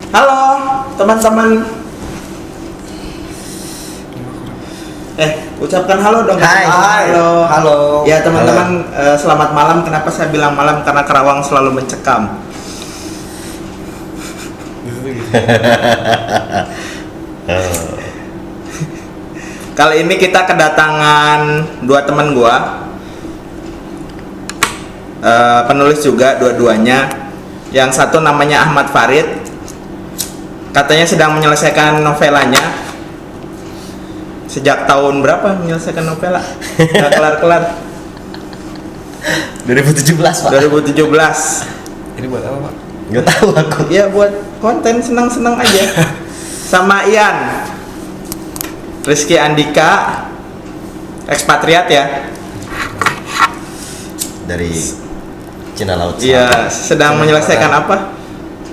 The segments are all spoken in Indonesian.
Halo teman-teman. Ucapkan halo dong. Hai. Halo. Halo. Ya teman-teman, selamat malam. Kenapa saya bilang malam? Karena Karawang selalu mencekam. Kali ini kita kedatangan dua teman gua, penulis juga dua-duanya. Yang satu namanya Ahmad Farid, katanya sedang menyelesaikan novelanya. Sejak tahun berapa menyelesaikan novela? Nggak kelar-kelar. 2017 Pak. 2017. Ini buat apa Pak? Nggak tahu aku. Ya buat konten senang-senang aja. Sama Ian, Rizky Andika, ekspatriat ya. Dari Cina Laut. Iya, sedang menyelesaikan apa?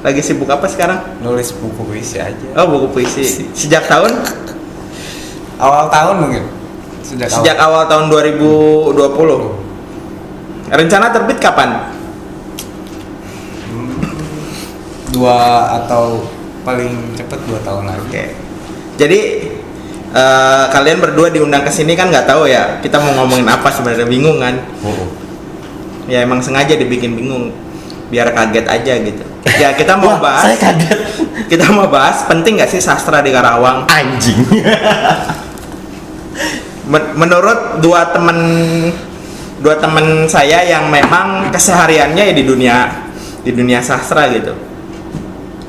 Lagi sibuk apa sekarang? Nulis buku puisi aja. Oh, buku puisi. Sejak tahun? Awal tahun mungkin. Sejak awal tahun 2020. Rencana terbit kapan? 2 atau paling cepat 2 tahun lagi. Oke. Jadi kalian berdua diundang ke sini kan nggak tahu ya kita mau ngomongin apa, sebenarnya bingung kan? Ya emang sengaja dibikin bingung biar kaget aja gitu. Ya kita mau Wah, bahas. saya kaget. Kita mau bahas penting nggak sih sastra di Karawang? Anjing. Menurut dua temen saya yang memang kesehariannya ya di dunia sastra gitu,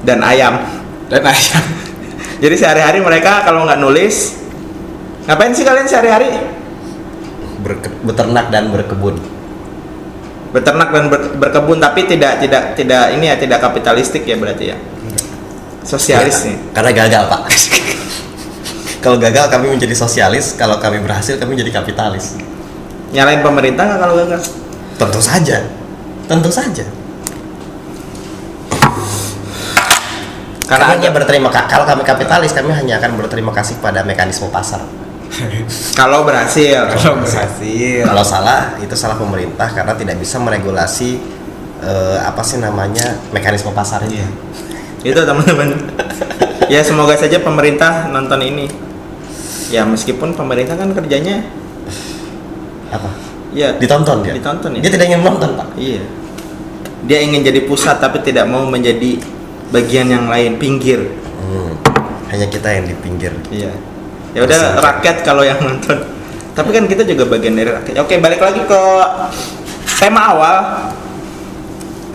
dan ayam. Jadi sehari-hari mereka kalau nggak nulis, ngapain sih kalian sehari-hari? Beternak dan berkebun. Beternak dan berkebun, tapi tidak ini ya, tidak kapitalistik ya berarti ya. Sosialis nih. Karena gagal Pak. Kalau gagal kami menjadi sosialis, kalau kami berhasil kami menjadi kapitalis. Nyalain pemerintah nggak kalau gagal? Tentu saja. Tentu saja. Karena Kami hanya berterima kasih. Kalau kami kapitalis, kami hanya akan berterima kasih pada mekanisme pasar. kalau berhasil. Kalau berhasil. Kalau salah, itu salah pemerintah karena tidak bisa meregulasi mekanisme pasar itu. Iya. Itu teman-teman. Ya semoga saja pemerintah nonton ini. Ya meskipun pemerintah kan kerjanya Apa? ya Ditonton dia. ditonton ya. Dia tidak ingin menonton Pak. Iya. Dia ingin jadi pusat tapi tidak mau menjadi bagian yang lain, pinggir. Hanya kita yang di pinggir. Iya. Ya udah rakyat kalau yang nonton. Tapi kan kita juga bagian dari rakyat. Oke, balik lagi ke tema awal.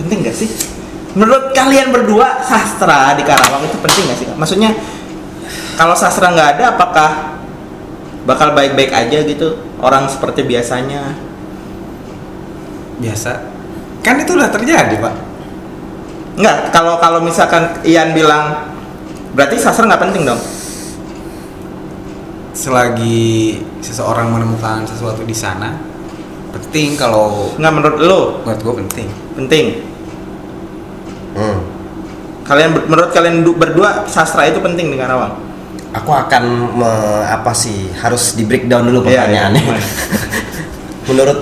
Penting nggak sih? Menurut kalian berdua sastra di Karawang itu penting nggak sih? Maksudnya kalau sastra nggak ada, apakah bakal baik-baik aja gitu? Orang seperti biasanya? Biasa. Kan itu udah terjadi Pak. Nggak. Kalau misalkan Ian bilang berarti sastra nggak penting dong? Selagi seseorang menemukan sesuatu di sana, penting. Kalau Nggak, menurut lo buat gue penting. penting? Menurut kalian berdua sastra itu penting di Karawang? Aku akan harus di breakdown dulu pertanyaannya. Iya. Menurut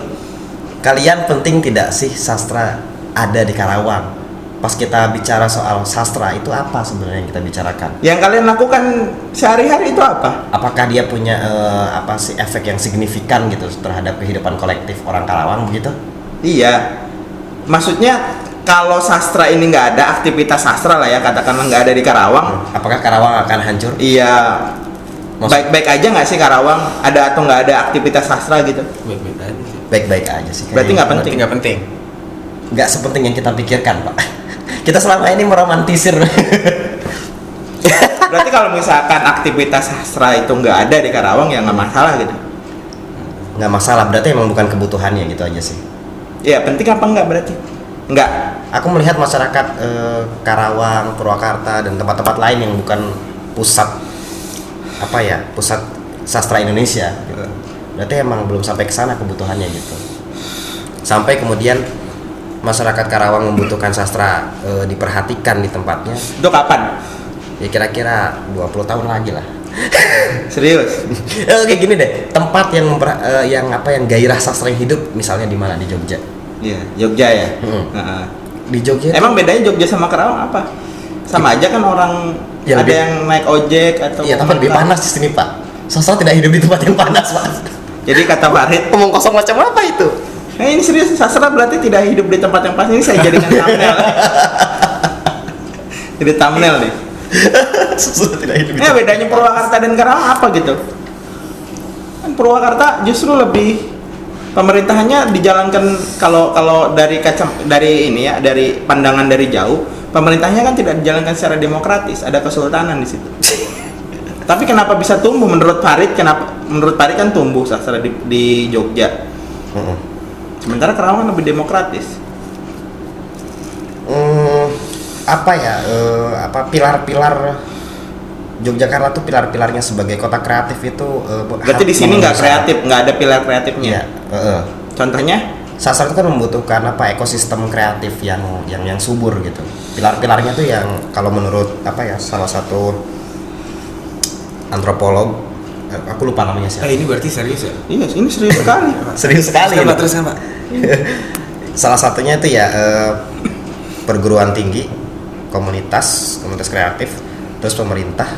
kalian penting tidak sih sastra ada di Karawang? Pas kita bicara soal sastra itu apa sebenarnya yang kita bicarakan? Yang kalian lakukan sehari-hari itu apa? Apakah dia punya efek yang signifikan gitu terhadap kehidupan kolektif orang Karawang begitu? Iya. Maksudnya kalau sastra ini nggak ada, aktivitas sastra lah ya, katakanlah nggak ada di Karawang. Apakah Karawang akan hancur? Iya. Baik-baik aja nggak sih Karawang? Ada atau nggak ada aktivitas sastra gitu? Baik-baik aja sih. Baik-baik aja sih. Berarti nggak penting. Nggak penting. Nggak sepenting yang kita pikirkan Pak. Kita selama ini meromantisir. Berarti kalau misalkan aktivitas sastra itu nggak ada di Karawang ya nggak masalah gitu? Nggak masalah, berarti emang bukan kebutuhannya gitu aja sih. Iya, penting apa nggak berarti? Nggak. Aku melihat masyarakat Karawang, Purwakarta dan tempat-tempat lain yang bukan pusat pusat sastra Indonesia gitu. Berarti emang belum sampai ke sana kebutuhannya gitu. Sampai kemudian masyarakat Karawang membutuhkan sastra diperhatikan di tempatnya. Itu kapan? Ya kira-kira 20 tahun lagi lah. Serius? Oke gini deh, tempat yang gairah sastra yang hidup misalnya di mana? Di Jogja. Iya, Jogja ya. Di Jogja. Emang bedanya Jogja sama Karawang apa? sama aja kan orang Ya, ada lebih- yang naik ojek atau Iya, tapi lebih makan. panas di sini, Pak. Sastra tidak hidup di tempat yang panas, Pak. Jadi kata Farid, Ngomong kosong macam apa itu? nah ini serius, sastra berarti tidak hidup di tempat yang pas. Ini saya jadikan thumbnail. Jadi thumbnail nih. Sastra tidak hidup di Ini bedanya Purwakarta dan Karawang apa gitu? Kan Purwakarta justru lebih pemerintahannya dijalankan kalau dari ini ya, dari pandangan dari jauh, pemerintahnya kan tidak dijalankan secara demokratis, ada kesultanan di situ. Tapi kenapa bisa tumbuh menurut Farid? Menurut Farid kan tumbuh sastra di Jogja. Heeh. Sementara Karawang lebih demokratis. Apa ya? Pilar-pilar Yogyakarta tuh pilar-pilarnya sebagai kota kreatif itu Berarti di sini nggak kreatif, nggak ada pilar kreatifnya. Iya, heeh. Contohnya? Sastra itu kan membutuhkan ekosistem kreatif yang subur gitu. Pilar-pilarnya tuh yang kalau menurut salah satu antropolog, aku lupa namanya siapa. ini berarti serius ya? Iya, ini serius sekali. Serius sekali. Terus, Pak, ini. teruskan, Pak. Salah satunya itu ya perguruan tinggi, komunitas kreatif, terus pemerintah.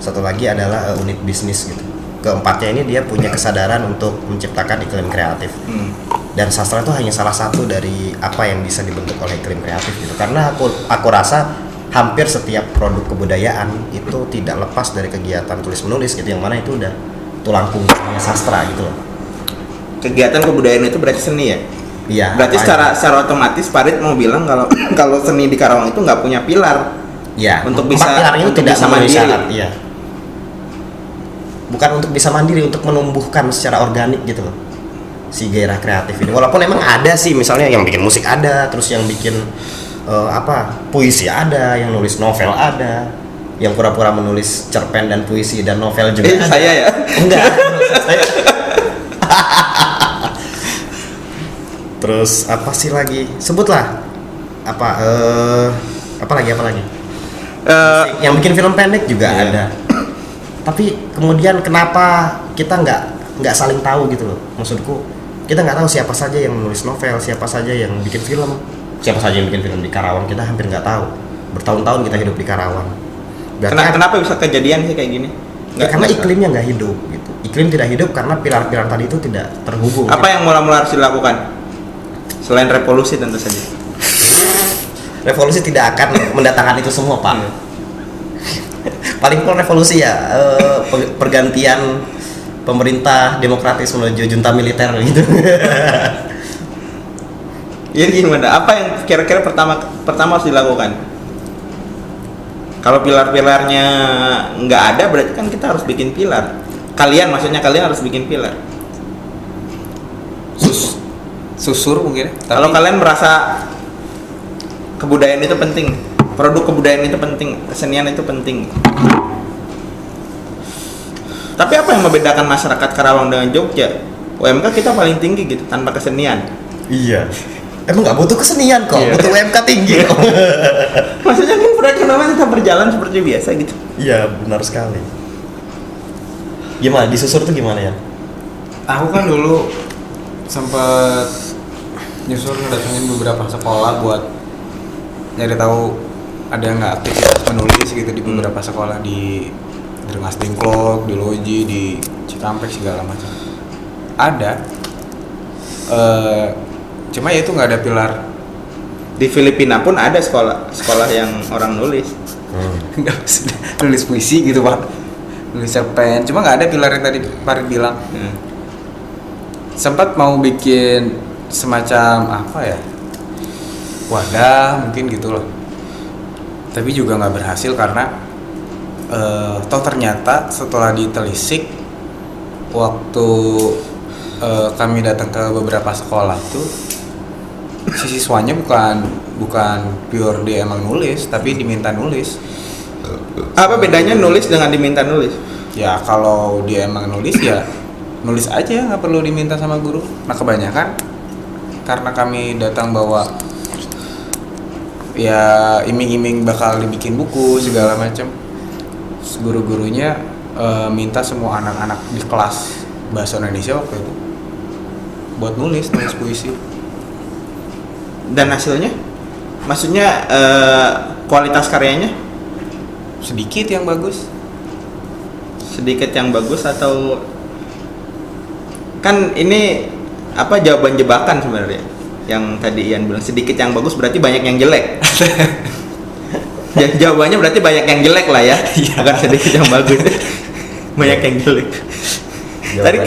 Satu lagi adalah unit bisnis gitu. Keempatnya ini dia punya kesadaran untuk menciptakan iklim kreatif. Dan sastra itu hanya salah satu dari apa yang bisa dibentuk oleh iklim kreatif gitu. Karena aku rasa hampir setiap produk kebudayaan itu tidak lepas dari kegiatan tulis menulis gitu, yang mana itu udah tulang punggungnya sastra gitu loh. Kegiatan kebudayaan itu berarti seni ya? Iya. Berarti makanya. secara otomatis Farid mau bilang kalau seni di Karawang itu nggak punya pilar. Ya, untuk empat bisa- pilar itu untuk tidak bisa memenuhi mandiri. syarat, iya. Bukan untuk bisa mandiri, untuk menumbuhkan secara organik gitu loh si gairah kreatif ini. Walaupun emang ada sih, misalnya yang bikin musik ada, terus yang bikin puisi ada, yang nulis novel ada, yang pura-pura menulis cerpen dan puisi dan novel juga ada. Saya ya. Enggak. Saya- Terus apa sih lagi? Sebutlah. Apa lagi? Yang bikin film pendek juga Iya. ada. Tapi kemudian kenapa kita nggak saling tahu gitu loh? Maksudku, kita nggak tahu siapa saja yang menulis novel, siapa saja yang bikin film, siapa saja yang bikin film di Karawang, kita hampir nggak tahu. Bertahun-tahun kita hidup di Karawang. Berarti Kenapa bisa kejadian sih kayak gini? ya karena iklimnya nggak hidup gitu. Iklim tidak hidup karena pilar-pilar tadi itu tidak terhubung. Apa yang mula-mula harus dilakukan? Selain revolusi tentu saja. Revolusi tidak akan mendatangkan itu semua, Pak. Iya. Paling kalau revolusi ya pergantian pemerintah demokratis menuju junta militer gitu. Jadi gimana? Apa yang kira-kira pertama harus dilakukan? Kalau pilar-pilarnya nggak ada, berarti kan kita harus bikin pilar. Maksudnya kalian harus bikin pilar. Susur mungkin. Kalau kalian merasa kebudayaan itu penting, produk kebudayaan itu penting, kesenian itu penting. Tapi apa yang membedakan masyarakat Karawang dengan Jogja? UMK kita paling tinggi gitu tanpa kesenian. Iya. Emang nggak butuh kesenian kok, Iya. butuh UMK tinggi kok. Maksudnya kan perekonomian tetap berjalan seperti biasa gitu. Iya, benar sekali. Gimana disusur tuh gimana ya? Aku kan dulu sempet nyusul ngedatengin beberapa sekolah buat nyari tahu ada nggak aktivitas menulis gitu di beberapa sekolah di Rengas Dengklok, di Loji, di Cikampek segala macam. Ada, cuma ya itu nggak ada pilar. Di Filipina pun ada sekolah yang orang nulis. Nggak usah nulis puisi gitu Pak, nulis cerpen. Cuma nggak ada pilar yang tadi Farid bilang. Sempat mau bikin semacam apa ya, wadah mungkin gitu loh, tapi juga nggak berhasil karena toh ternyata setelah ditelisik waktu kami datang ke beberapa sekolah tuh si siswanya bukan pure dia emang nulis tapi diminta nulis. Apa bedanya nulis dengan diminta nulis? Ya kalau dia emang nulis ya nulis aja, nggak perlu diminta sama guru. Nah kebanyakan karena kami datang bawa ya iming-iming bakal dibikin buku segala macam, guru-gurunya minta semua anak-anak di kelas bahasa Indonesia waktu itu buat nulis puisi. Dan hasilnya? Maksudnya kualitas karyanya sedikit yang bagus. sedikit yang bagus atau kan ini apa jawaban jebakan sebenarnya yang tadi Ian bilang sedikit yang bagus berarti banyak yang jelek. Jawabannya berarti banyak yang jelek lah ya, bukan sedikit yang bagus. Banyak yang jelek. Tadi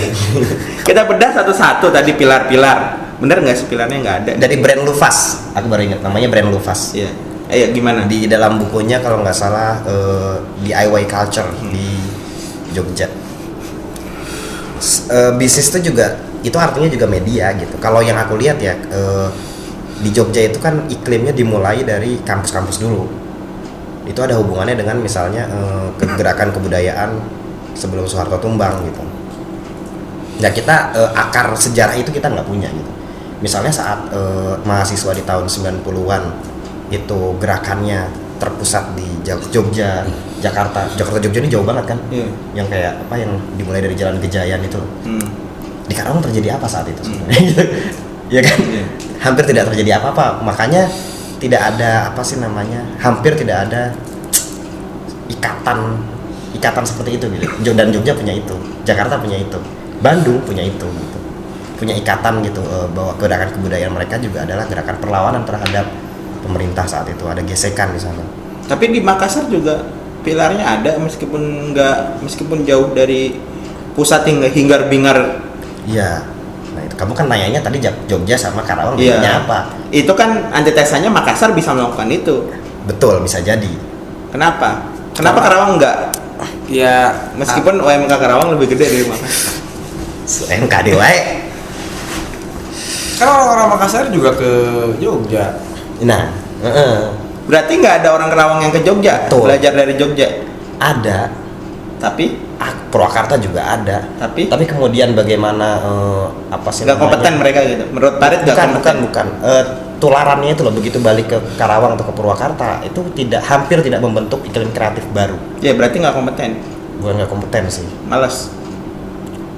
kita bedah satu-satu tadi pilar-pilar. Bener nggak sih pilarnya nggak ada? Dari brand Lufas, aku baru ingat namanya brand Lufas. Iya. Gimana? Di dalam bukunya kalau nggak salah DIY culture di Jogja. Bisnis itu juga itu artinya juga media gitu. Kalau yang aku lihat ya di Jogja itu kan iklimnya dimulai dari kampus-kampus dulu. Itu ada hubungannya dengan misalnya gerakan kebudayaan sebelum Soeharto tumbang gitu. Nah kita akar sejarah itu kita nggak punya gitu. Misalnya saat mahasiswa di tahun 90-an itu gerakannya terpusat di Jogja, Jakarta Jogja ini jauh banget kan? Iya. Yang kayak apa yang dimulai dari Jalan Gejayan itu. Di Karawang terjadi apa saat itu sebenarnya? Ya kan? Iya. Hampir tidak terjadi apa-apa. Makanya tidak ada apa sih namanya? Hampir tidak ada ikatan seperti itu gitu. Dan Jogja punya itu, Jakarta punya itu, Bandung punya itu gitu. Punya ikatan gitu bahwa gerakan kebudayaan mereka juga adalah gerakan perlawanan terhadap pemerintah saat itu, ada gesekan di sana. Tapi di Makassar juga pilarnya ada meskipun jauh dari pusat hingga hingar-bingar. Iya. Nah, itu kamu kan nanyanya tadi Jogja sama Karawang Iya. bedanya apa? Itu kan antitesanya Makassar bisa melakukan itu. Betul, bisa jadi. Kenapa Karawang enggak? Ya Meskipun UMK Karawang lebih gede dari Makassar. MKD wae. kan orang-orang Makassar juga ke Jogja. Nah, Berarti nggak ada orang Karawang yang ke Jogja Betul. belajar dari Jogja. ada. Tapi Purwakarta juga ada. Tapi kemudian bagaimana apa sih nggak namanya? kompeten mereka gitu. Menurut Parit nggak kompeten. Bukan. Tularannya itu loh, begitu balik ke Karawang atau ke Purwakarta itu hampir tidak membentuk iklim kreatif baru. Ya berarti nggak kompeten. Bukan nggak kompeten sih. Malas.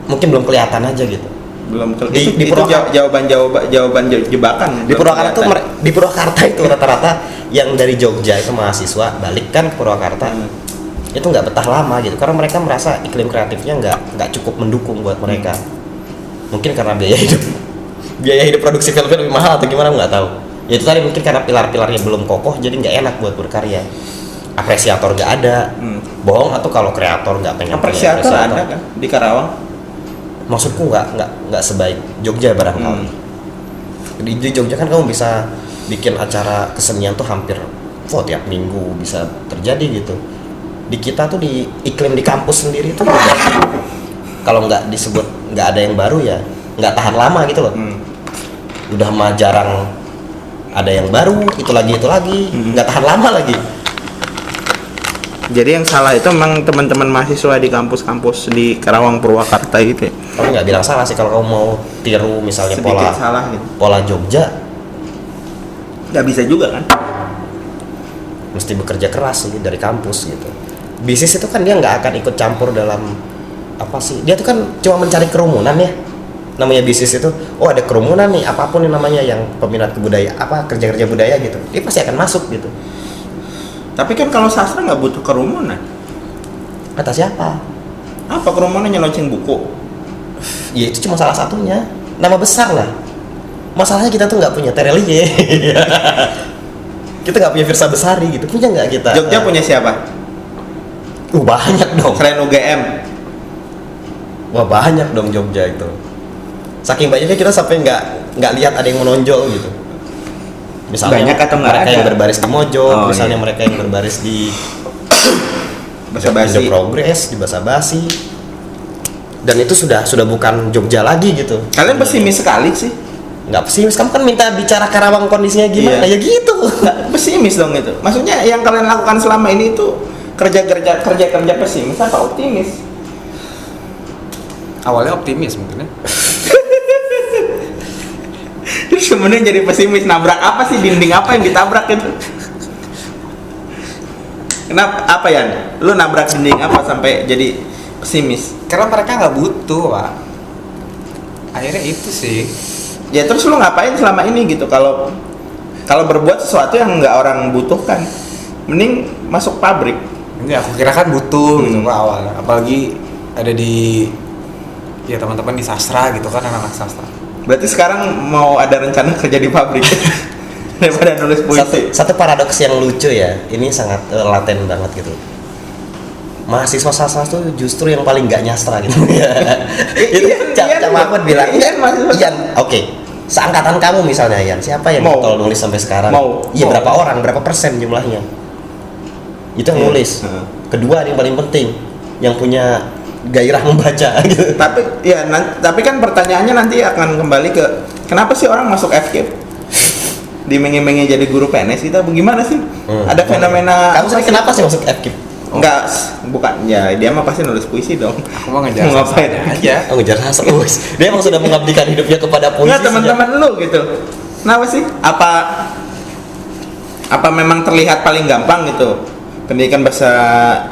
Mungkin belum kelihatan aja gitu. Belum Di itu Purwakarta- jawaban jebakan. Di Belum Purwakarta kelihatan. di Purwakarta itu rata-rata yang dari Jogja itu mahasiswa balik kan ke Purwakarta. Itu nggak betah lama gitu karena mereka merasa iklim kreatifnya nggak cukup mendukung buat mereka. Mungkin karena biaya hidup produksi filmnya lebih mahal atau gimana nggak tahu. Ya itu tadi mungkin karena pilar-pilarnya belum kokoh jadi nggak enak buat berkarya. Apresiator nggak ada. Bohong atau kalau kreator nggak pengen punya Apresiator ada kan di Karawang. Maksudku nggak sebaik Jogja barangkali. Di Jogja kan kamu bisa bikin acara kesenian tuh hampir tiap minggu bisa terjadi gitu. Di kita tuh di iklim di kampus sendiri tuh juga, kalau nggak disebut nggak ada yang baru ya nggak tahan lama gitu loh. Udah mah jarang ada yang baru, itu lagi nggak tahan lama lagi. Jadi yang salah itu memang teman-teman mahasiswa di kampus-kampus di Karawang Purwakarta gitu ya. Kamu nggak bilang salah sih kalau kamu mau tiru misalnya Sedikit salah gitu. pola Jogja, Nggak bisa juga kan? mesti bekerja keras sih dari kampus gitu. Bisnis itu kan dia nggak akan ikut campur dalam apa sih, dia tuh kan cuma mencari kerumunan ya. Namanya bisnis itu, ada kerumunan nih apapun yang namanya yang peminat kebudayaan kerja-kerja budaya gitu, dia pasti akan masuk gitu. Tapi kan kalau sastra nggak butuh kerumunan. Kata siapa? Apa kerumunannya launching buku? Ya itu cuma salah satunya, nama besar lah. Masalahnya kita tuh nggak punya Terelie. Kita nggak punya Firsa Besari gitu, punya nggak kita? Jogja punya siapa? Banyak dong. Selain UGM. Wah banyak dong Jogja itu. Saking banyaknya kita sampai nggak lihat ada yang menonjol gitu. Misalnya Banyak atau nggak mereka ada? yang berbaris di Mojok, Oh, misalnya iya. mereka yang berbaris di Basa-basi. Indo Progress, di Basa-basi. Dan itu sudah bukan Jogja lagi gitu. Kalian pesimis sekali sih. Nggak pesimis, kamu kan minta bicara Karawang kondisinya gimana? Iya. Ya gitu. Nggak pesimis dong itu. Maksudnya yang kalian lakukan selama ini itu kerja pesimis apa optimis? Awalnya optimis mungkin ya. Terus kemudian jadi pesimis, nabrak apa sih, dinding apa yang ditabrak itu? Kenapa, apa ya? Lu nabrak dinding apa sampai jadi pesimis? Karena mereka nggak butuh, Pak. Akhirnya itu sih. Ya terus lu ngapain selama ini gitu kalau berbuat sesuatu yang nggak orang butuhkan? mending masuk pabrik. Enggak, aku kira kan butuh gitu Pak awalnya. Apalagi ada di ya teman-teman di sastra gitu kan, anak-anak sastra. Berarti sekarang mau ada rencana kerja di pabrik daripada nulis puisi. Satu paradoks yang lucu ya, ini sangat laten banget gitu. Mahasiswa sastra tuh justru yang paling nggak nyastra gitu. Itu Cak Mahmud bilang, Ian, oke. Seangkatan kamu misalnya Ian, siapa yang Mau. betul nulis sampai sekarang? Iya, Mau. berapa orang, berapa persen jumlahnya? Itu yang nulis. Kedua yang paling penting, yang punya gairah membaca gitu. Tapi kan pertanyaannya nanti akan kembali ke kenapa sih orang masuk FK? Dimengi-mengi jadi guru PNS kita bagaimana sih? Ada fenomena. Kamu sendiri kenapa sih masuk FKIP? Enggak, bukan. Ya, dia mah pasti nulis puisi dong. Aku mau ngejar Mau ngapain aja. Oh, ngejar hasil. Dia emang sudah mengabdikan hidupnya kepada puisi. Enggak, teman-teman lu gitu. Kenapa sih? Apa memang terlihat paling gampang gitu? Pendidikan bahasa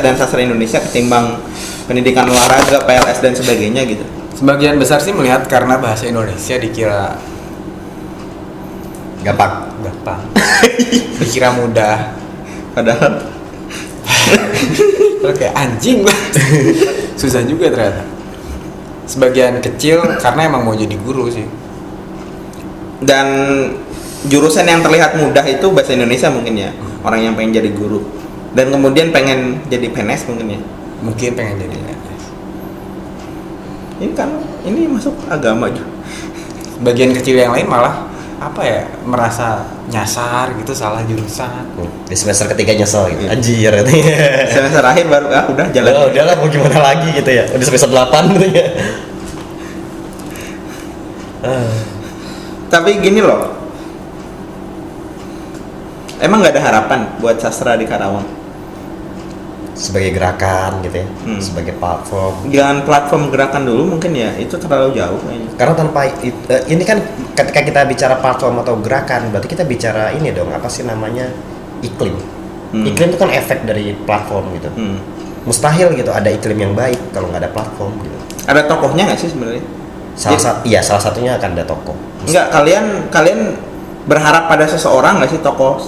dan sastra Indonesia ketimbang pendidikan olahraga, PLS dan sebagainya gitu. Sebagian besar sih melihat karena bahasa Indonesia dikira gampang. dikira mudah. Padahal Terus kayak anjing susah juga ternyata. Sebagian kecil karena emang mau jadi guru sih. dan jurusan yang terlihat mudah itu bahasa Indonesia mungkin ya. Orang yang pengen jadi guru dan kemudian pengen jadi PNS mungkin ya. Mungkin pengen jadi PNS. Ini masuk agama juga. Bagian kecil yang lain malah apa ya, merasa nyasar gitu, salah jurusan. Di semester ketiga nyesel gitu. Anjir katanya. Semester akhir baru udah jalan. Oh, udahlah mau gimana lagi gitu ya. Udah semester 8 gitu ya. Tapi gini loh. Emang nggak ada harapan buat sastra di Karawang? Sebagai gerakan gitu ya. Sebagai platform. Jangan platform gerakan dulu mungkin ya, itu terlalu jauh kayaknya. Karena tanpa ini kan ketika kita bicara platform atau gerakan, berarti kita bicara ini dong, apa sih namanya, iklim. Iklim itu kan efek dari platform gitu. Mustahil gitu ada iklim yang baik kalau nggak ada platform gitu. Ada tokohnya nggak sih sebenarnya? Salah satunya akan ada tokoh. Enggak, kalian berharap pada seseorang nggak sih, tokoh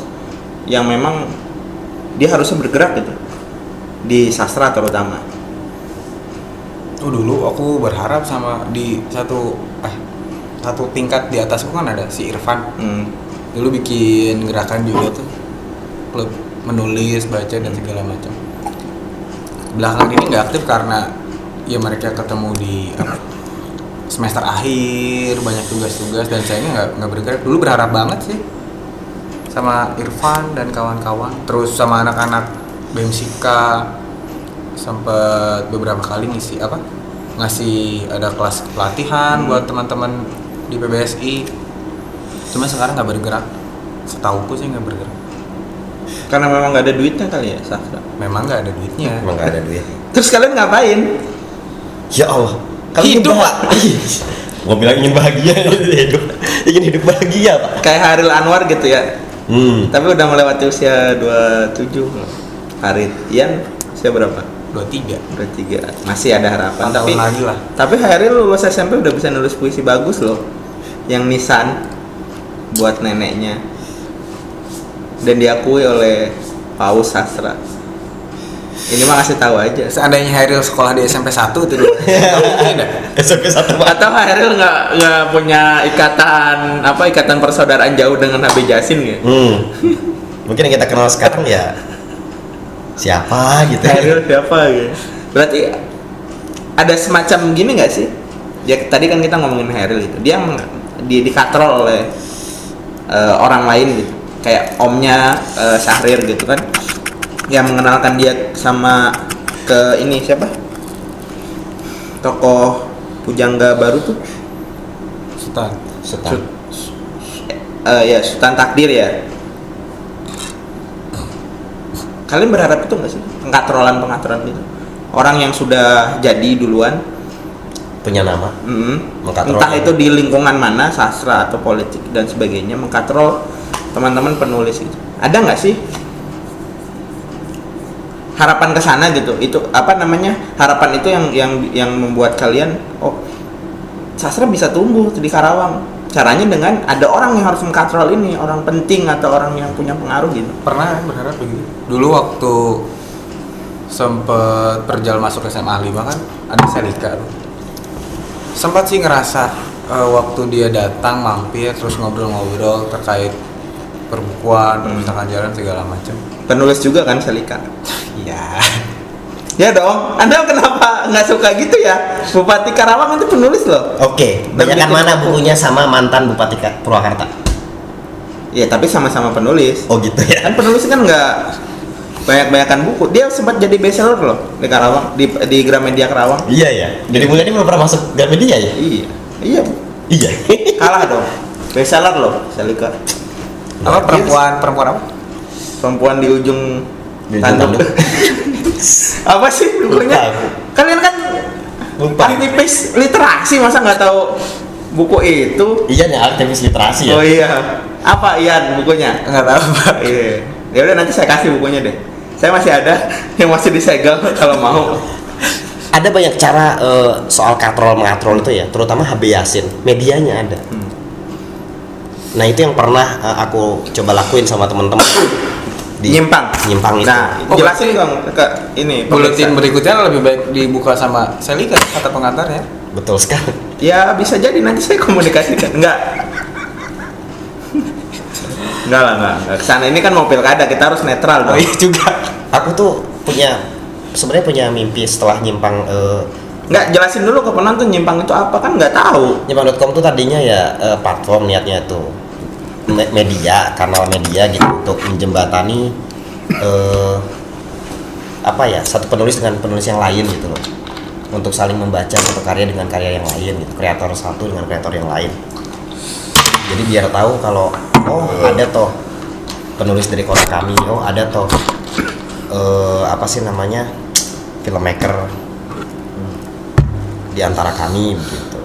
yang memang dia harusnya bergerak gitu di sastra terutama? Dulu aku berharap sama di satu tingkat di atasku kan ada si Irfan. Dulu bikin gerakan juga tuh, klub menulis, baca dan segala macam. Belakang ini nggak aktif karena ya mereka ketemu di semester akhir, banyak tugas-tugas dan sayangnya nggak bergerak. Dulu berharap banget sih sama Irfan dan kawan-kawan, terus sama anak-anak BEMSIKA sempat beberapa kali ngasih ada kelas pelatihan buat teman-teman di PBSI. Cuma sekarang nggak bergerak, setauku sih nggak bergerak. Karena memang nggak ada duitnya kali ya sastra. Memang nggak ada duitnya. Emang nggak ada duit. Terus kalian ngapain? Ya Allah. Hidup, Pak. Mau bilang ingin bahagia, ingin hidup bahagia, Pak. Kayak Haril Anwar gitu ya. Tapi udah melewati usia 27. Harit Ian usia berapa? 23. Masih ada harapan. Tapi lagi lah. Tapi Hairil lulus SMP udah bisa nulis puisi bagus loh. Yang nisan buat neneknya. Dan diakui oleh Paus Sastra. Ini mah kasih tahu aja. Seandainya Hairil sekolah di SMP 1 itu dulu. SMP 1 Atau Hairil nggak punya ikatan persaudaraan jauh dengan Habib Jasin gitu. Mungkin yang kita kenal sekarang ya siapa gitu. Hairil siapa gitu. Berarti ada semacam gini nggak sih? Ya tadi kan kita ngomongin Hairil itu. Dia dikatrol oleh orang lain gitu. Kayak omnya Syahrir gitu kan. Yang mengenalkan dia sama ke ini siapa? Tokoh pujangga baru tuh. Sultan. Sultan Takdir ya. Kalian berharap itu nggak sih? Pengatrolan gitu. Orang yang sudah jadi duluan punya nama. Entah itu di lingkungan mana, sastra atau politik dan sebagainya, mengkatrol teman-teman penulis itu. Ada nggak sih harapan ke sana gitu? Itu harapan itu yang membuat kalian sastra bisa tumbuh di Karawang. caranya dengan ada orang yang harus mengkontrol ini, orang penting atau orang yang punya pengaruh gitu. Pernah berharap begitu. Dulu waktu sempet perjal masuk SMA 5 kan ada Selika tuh. Sempat sih ngerasa waktu dia datang mampir terus ngobrol-ngobrol terkait perbukuan, perpustakaan jalan segala macam. Penulis juga kan Selika. Iya. Ya dong. Anda kenapa nggak suka gitu ya? Bupati Karawang itu penulis loh. Oke, banyakan mana bukunya sama mantan Bupati Purwakarta? Ya tapi sama-sama penulis. Oh gitu ya. Kan penulis kan nggak banyak-banyakan buku. Dia sempat jadi bestseller loh di Karawang, di Gramedia Karawang. Iya ya. Jadi Mulyadi belum pernah masuk Gramedia ya? Iya. Iya. Iya. Kalah dong. Bestseller loh Selika. Apa perempuan apa? Perempuan di ujung Di ujung tanduk. tanduk. Apa sih bukunya? Lupa aku. Kalian kan Lupa. aktivis literasi, masa nggak tahu buku itu? Iya nih, aktivis literasi ya. Oh iya. Apa Ian bukunya? Enggak tahu, Pak. Iya. Ya udah nanti saya kasih bukunya deh. Saya masih ada yang masih disegel kalau mau. Ada banyak cara soal mengatrol itu ya, terutama HB Yasin, medianya ada. Nah itu yang pernah aku coba lakuin sama teman-teman di Nyimpang itu. Nah, Oh, jelasin dong ke ini Buletin pemirsa. berikutnya lebih baik dibuka sama Selika kata pengantarnya. Betul sekali. Ya bisa jadi nanti saya komunikasikan. Enggak lah. Kesana ini kan mau pilkada, kita harus netral dong. Oh iya juga. Aku tuh sebenarnya punya mimpi setelah Nyimpang. Enggak, jelasin dulu ke penonton Nyimpang itu apa, kan nggak tahu. Nyimpang.com tuh tadinya ya platform niatnya tuh media, kanal media gitu untuk menjembatani satu penulis dengan penulis yang lain gitu loh, untuk saling membaca satu karya dengan karya yang lain gitu, kreator satu dengan kreator yang lain. Jadi biar tahu kalau ada toh penulis dari kota kami, ada toh filmmaker di antara kami begitu.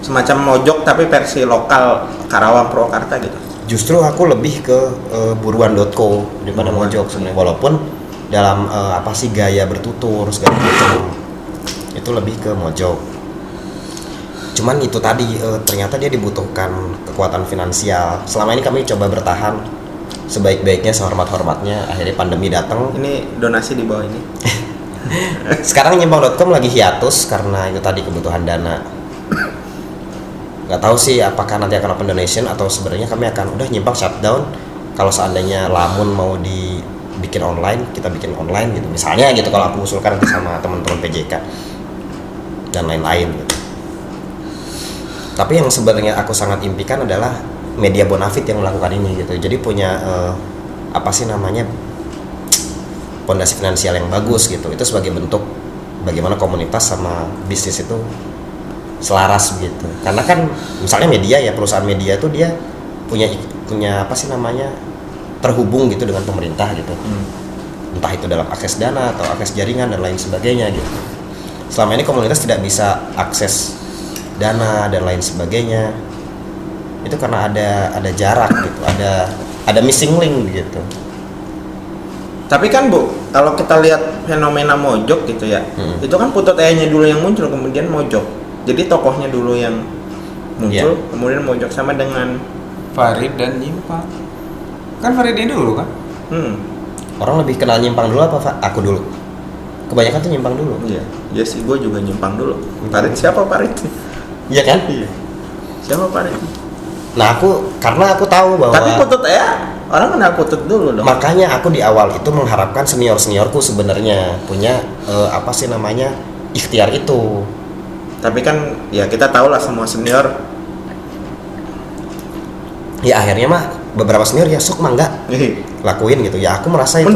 Semacam mojok tapi versi lokal Karawang Purwakarta gitu. Justru aku lebih ke buruan.co daripada mojok sebenarnya, walaupun dalam gaya bertutur segala macam itu lebih ke mojok. Cuman itu tadi ternyata dia dibutuhkan kekuatan finansial. Selama ini kami coba bertahan sebaik-baiknya, sehormat-hormatnya. Akhirnya pandemi datang. Ini donasi di bawah ini. Sekarang Nyimpang.com lagi hiatus karena itu tadi kebutuhan dana. Nggak tahu sih apakah nanti akan open donation atau sebenarnya kami akan udah Nyimpang shutdown. Kalau seandainya Lamun mau dibikin online, kita bikin online gitu. Misalnya gitu, kalau aku usulkan nanti sama teman-teman PJK dan lain-lain gitu. Tapi yang sebenarnya aku sangat impikan adalah media bonafit yang melakukan ini gitu. Jadi punya fondasi finansial yang bagus gitu. Itu sebagai bentuk bagaimana komunitas sama bisnis itu selaras gitu. Karena kan misalnya media ya, perusahaan media tuh dia punya terhubung gitu dengan pemerintah gitu. Entah itu dalam akses dana atau akses jaringan dan lain sebagainya gitu. Selama ini komunitas tidak bisa akses dana dan lain sebagainya. Itu karena ada jarak gitu, ada missing link gitu. Tapi kan Bu, kalau kita lihat fenomena mojok gitu ya, itu kan Putut E-nya dulu yang muncul, kemudian mojok. Jadi tokohnya dulu yang muncul, kemudian mojok, sama dengan Farid dan Nyimpang. Kan Farid ini dulu kan? Orang lebih kenal Nyimpang dulu apa aku dulu? Kebanyakan tuh Nyimpang dulu. Iya sih, gue juga Nyimpang dulu. Farid siapa Farid? Iya kan? Iya. Siapa Farid? Nah karena aku tahu bahwa Tapi Putut E orang kenal Putut dulu dong. makanya aku di awal itu mengharapkan seniorku sebenarnya punya ikhtiar itu. Tapi kan ya kita tahu lah semua senior. Ya akhirnya mah beberapa senior ya sok mah enggak lakuin gitu. Ya aku merasa itu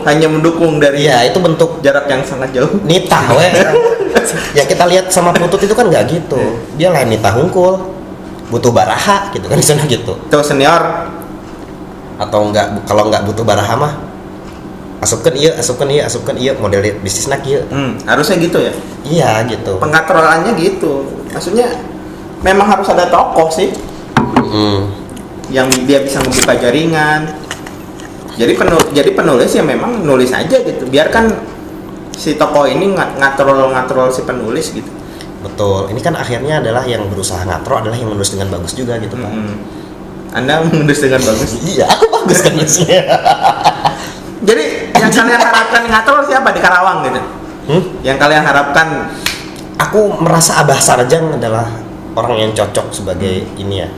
hanya mendukung dari ya itu bentuk jarak yang sangat jauh. nitah ya kita lihat sama Putut itu kan nggak gitu. Dia lain nitah hungkul, butuh baraha gitu kan di sana gitu. Itu senior. Atau enggak, kalau nggak butuh baraha mah asupkan iya model bisnis nak iya. Harusnya gitu ya. Iya gitu. Pengatrolannya gitu. Maksudnya memang harus ada tokoh sih. Yang dia bisa membuka jaringan. Jadi penulis ya memang nulis aja gitu. Biarkan si tokoh ini ngatrol si penulis gitu. Betul. Ini kan akhirnya adalah yang berusaha ngatro adalah yang menulis dengan bagus juga gitu Pak. Anda menulis dengan bagus. Iya, aku bagus kan nulisnya. Jadi yang kalian harapkan ngatur siapa di Karawang gitu? Yang kalian harapkan? Aku merasa Abah Sarjang adalah orang yang cocok sebagai ini ya.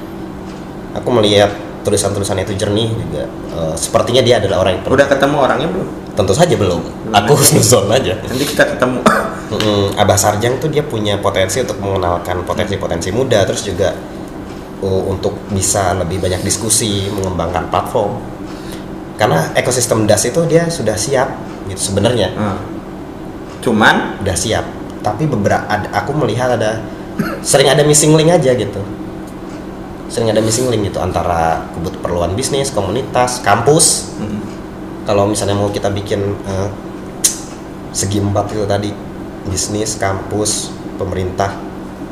Aku melihat tulisan-tulisan itu jernih juga. Sepertinya dia adalah orang yang Udah ketemu orangnya belum? Tentu saja belum. Aku husnuzon aja. Nanti kita ketemu. Abah Sarjang tuh dia punya potensi untuk mengenalkan potensi-potensi muda, terus juga untuk bisa lebih banyak diskusi, mengembangkan platform. Karena ekosistem DAS itu dia sudah siap gitu sebenarnya. Cuman udah siap, tapi aku melihat sering ada missing link aja gitu. Sering ada missing link gitu antara keperluan bisnis, komunitas, kampus. Kalau misalnya mau kita bikin segi empat itu tadi, bisnis, kampus, pemerintah,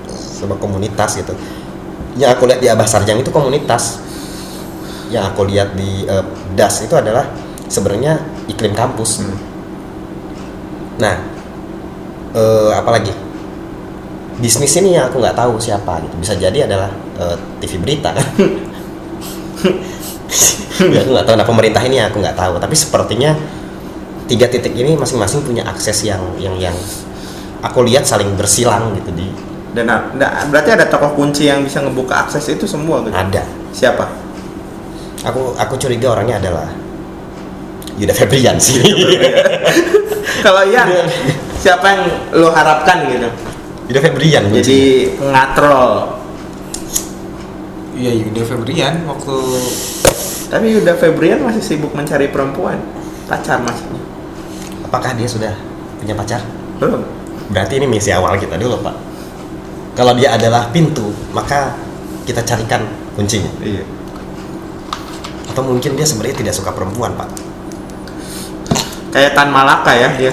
sama komunitas gitu. Yang aku lihat di Abah Sarjang itu komunitas. Yang aku lihat di DAS itu adalah sebenarnya iklim kampus. Nah, apalagi bisnis ini yang aku nggak tahu siapa gitu. Bisa jadi adalah TV berita. Ya, aku nggak tahu. Nah, pemerintah ini aku nggak tahu. Tapi sepertinya 3 titik ini masing-masing punya akses yang aku lihat saling bersilang gitu di. Dan berarti ada tokoh kunci yang bisa ngebuka akses itu semua gitu? Ada. Siapa? Aku curiga orangnya adalah Yuda Febrian sih. Kalau Ian, siapa yang lo harapkan gitu? Yuda Febrian. Jadi ngatrol. Iya, Yuda Febrian waktu. Tapi Yuda Febrian masih sibuk mencari perempuan, pacar maksudnya. Apakah dia sudah punya pacar? Belum. Berarti ini misi awal kita dulu Pak. Kalau dia adalah pintu, maka kita carikan kuncinya. Iya. Atau mungkin dia sebenarnya tidak suka perempuan Pak. Kayak Tan Malaka ya dia.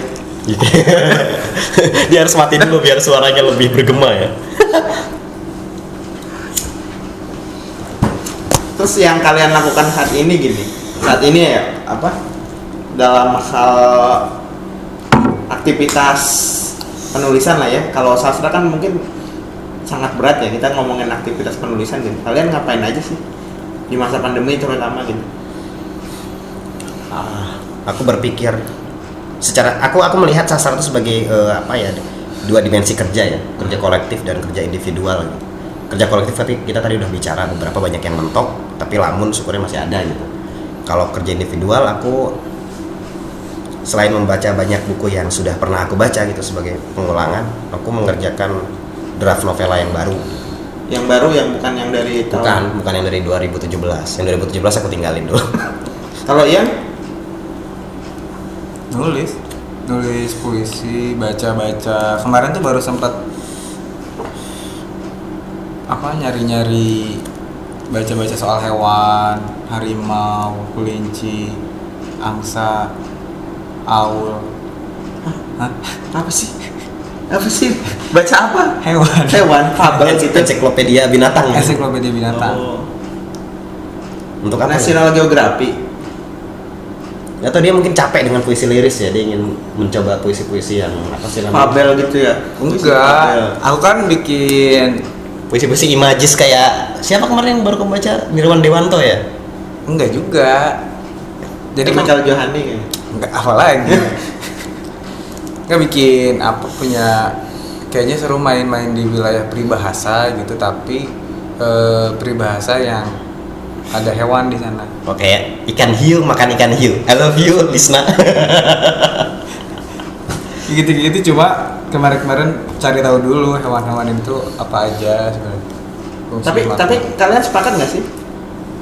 Dia harus mati dulu biar suaranya lebih bergema ya. Terus yang kalian lakukan saat ini gini, saat ini ya apa? Dalam hal aktivitas penulisan lah ya. Kalau sastra kan mungkin sangat berat ya, kita ngomongin aktivitas penulisan gitu. Kalian ngapain aja sih di masa pandemi terutama gitu? Aku berpikir secara aku melihat sastra itu sebagai apa ya, 2 dimensi kerja ya, kerja kolektif dan kerja individual gitu. Kerja kolektif tapi kita tadi udah bicara beberapa banyak yang mentok, tapi lamun syukurnya masih ada gitu. Kalau kerja individual, aku selain membaca banyak buku yang sudah pernah aku baca gitu sebagai pengulangan, aku mengerjakan draft novela yang baru. Yang baru yang bukan yang dari tahun. Bukan yang dari 2017. Yang 2017 aku tinggalin dulu. Kalau Ian? Nulis puisi, baca-baca. Kemarin tuh baru sempat nyari-nyari baca-baca soal hewan, harimau, kelinci, angsa, aul. Hah? Apa sih? Baca apa? Hewan, fabel gitu. Ensiklopedia binatang. Ensiklopedia binatang. Untuk apa? National Geographic. Atau dia mungkin capek dengan puisi liris ya, dia ingin mencoba puisi-puisi yang apa sih namanya? Fabel gitu ya? Enggak, aku kan bikin puisi-puisi imajis kayak siapa kemarin yang baru baca Nirwan Dewanto ya? Enggak juga. Jadi Michael Johani kan? Enggak, apa lagi? Enggak bikin punya kayaknya seru main-main di wilayah peribahasa gitu, tapi peribahasa yang ada hewan di sana. Oke, ikan hiu makan ikan hiu. I love you, Lisna. Gitu-gitu, cuma kemarin cari tahu dulu hewan-hewan itu apa aja sebenarnya. Tapi kalian sepakat nggak sih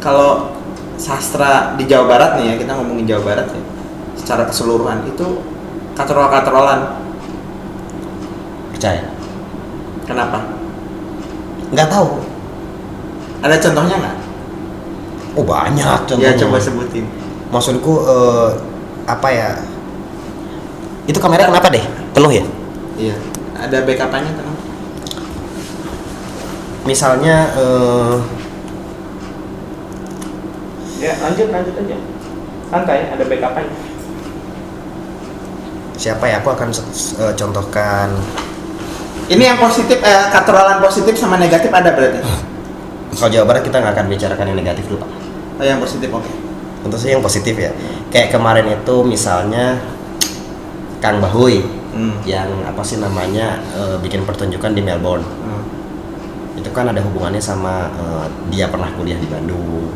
kalau sastra di Jawa Barat nih ya, kita ngomongin Jawa Barat ya, secara keseluruhan itu katrol-katrolan? Percaya? Kenapa? Nggak tahu. Ada contohnya nggak? Oh banyak contohnya. Ya coba sebutin. Maksudku apa ya? Itu kamera kenapa deh? Penuh ya? Iya. Ada backup-nya teman. Misalnya Ya lanjut aja. Santai, ada backup-nya. siapa ya? Aku akan contohkan Ini yang positif, katrolan positif sama negatif ada berarti? Kalau Jawa Barat kita nggak akan bicarakan yang negatif dulu Pak. Oh, yang positif, oke. Tentu saja yang positif ya. Kayak kemarin itu misalnya Kang Bahoy yang apa sih namanya bikin pertunjukan di Melbourne. Itu kan ada hubungannya sama dia pernah kuliah di Bandung.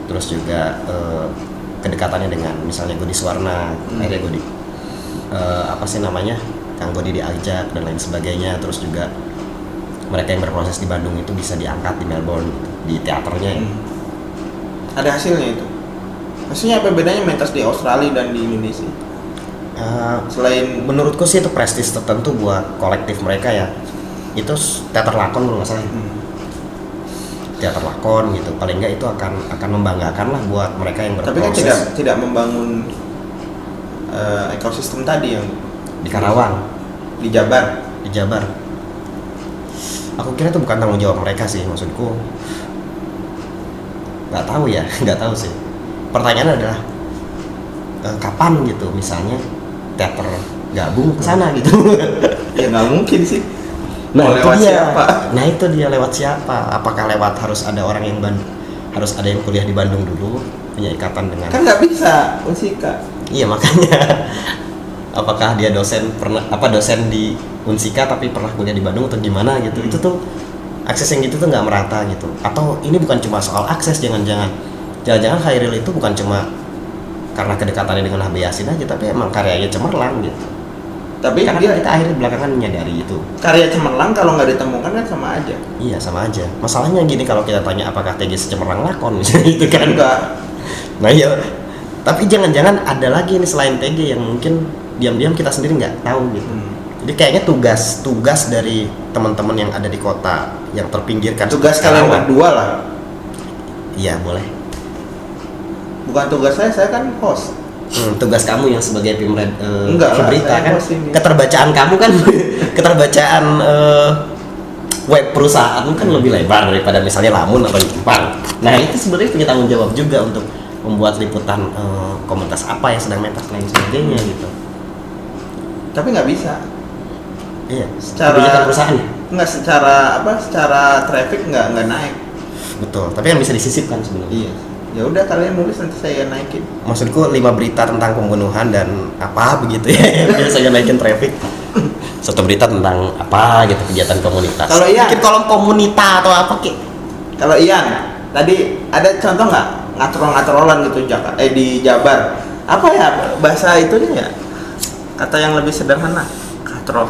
Terus juga kedekatannya dengan misalnya Godi Suwarna, akhirnya Godi apa sih namanya Kang Godi diajak dan lain sebagainya. Terus juga mereka yang berproses di Bandung itu bisa diangkat di Melbourne di teaternya. Ada hasilnya itu. Maksudnya apa bedanya mentas di Australia dan di Indonesia? Selain menurutku sih itu prestis tertentu buat kolektif mereka ya. Itu teater lakon kalau nggak salah. Teater lakon gitu. Paling nggak itu akan membanggakan lah buat mereka yang berproses. Tapi kan tidak membangun ekosistem tadi yang di Karawang, di Jabar. Di Jabar. Aku kira itu bukan tanggung jawab mereka sih, maksudku. Nggak tahu ya, nggak tahu sih. Pertanyaannya adalah kapan gitu misalnya teater gabung ke sana gitu. Ya nggak mungkin sih. Nah, itu lewat dia. Siapa? Nah itu dia lewat siapa? Apakah lewat harus ada orang yang harus ada yang kuliah di Bandung dulu punya ikatan dengan? Kan nggak bisa, Unsika. Iya makanya. Apakah dia dosen di Unsika tapi pernah kuliah di Bandung atau gimana gitu? Itu tuh akses yang gitu tuh nggak merata gitu. Atau ini bukan cuma soal akses, jangan-jangan Khairil itu bukan cuma karena kedekatannya dengan HB Yasin aja, tapi emang karyanya cemerlang gitu. Tapi karena dia kita akhirnya belakangan menyadari itu. Karya cemerlang kalau nggak ditemukan kan sama aja. Iya sama aja. Masalahnya gini, kalau kita tanya apakah TG secemerlang lakon misalnya itu kan enggak. Nah iya. Tapi jangan-jangan ada lagi nih selain TG yang mungkin diam-diam kita sendiri nggak tahu gitu. Jadi kayaknya tugas dari teman-teman yang ada di kota yang terpinggirkan. Tugas kalian berdua lah. Iya boleh. Bukan tugas saya kan host. Tugas kamu yang sebagai Enggak lah, berita saya kan. Keterbacaan kamu kan, keterbacaan web perusahaan kan lebih lebar daripada misalnya Lamun atau Jepang. Nah itu sebenarnya punya tanggung jawab juga untuk membuat liputan komunitas apa yang sedang mentas lain sebagainya gitu. Tapi nggak bisa. Iya. Secara perusahaan. Nggak secara traffic nggak naik. Betul. Tapi yang bisa disisipkan sebenarnya. Iya. Ya udah kalian nulis nanti saya naikin. Maksudku 5 berita tentang pembunuhan dan apa begitu ya. Biasanya naikin traffic. Satu berita tentang apa gitu kegiatan komunitas. Kalau iya bikin kolom komunitas atau apa ki? Kalau Ian tadi ada contoh nggak ngatrol-ngatrolan gitu di Jabar? Apa ya bahasa itunya ya? Kata yang lebih sederhana. Katrol.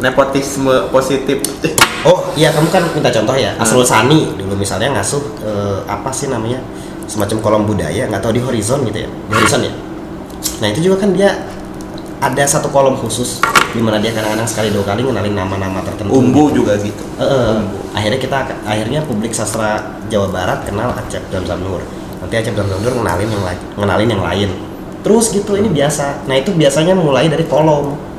Nepotisme positif. Oh iya, kamu kan minta contoh ya. Asrul Sani dulu misalnya ngasuh apa sih namanya, semacam kolom budaya, nggak tahu di Horizon gitu ya, di Horizon ya. Nah itu juga kan dia ada satu kolom khusus di mana dia kadang-kadang sekali 2 kali ngenalin nama-nama tertentu. Umbu juga gitu. Akhirnya publik sastra Jawa Barat kenal Acep Damsam-Nur. Nanti Acep Damsam-Nur ngenalin yang lain. Terus gitu, ini biasa. Nah itu biasanya mulai dari kolom.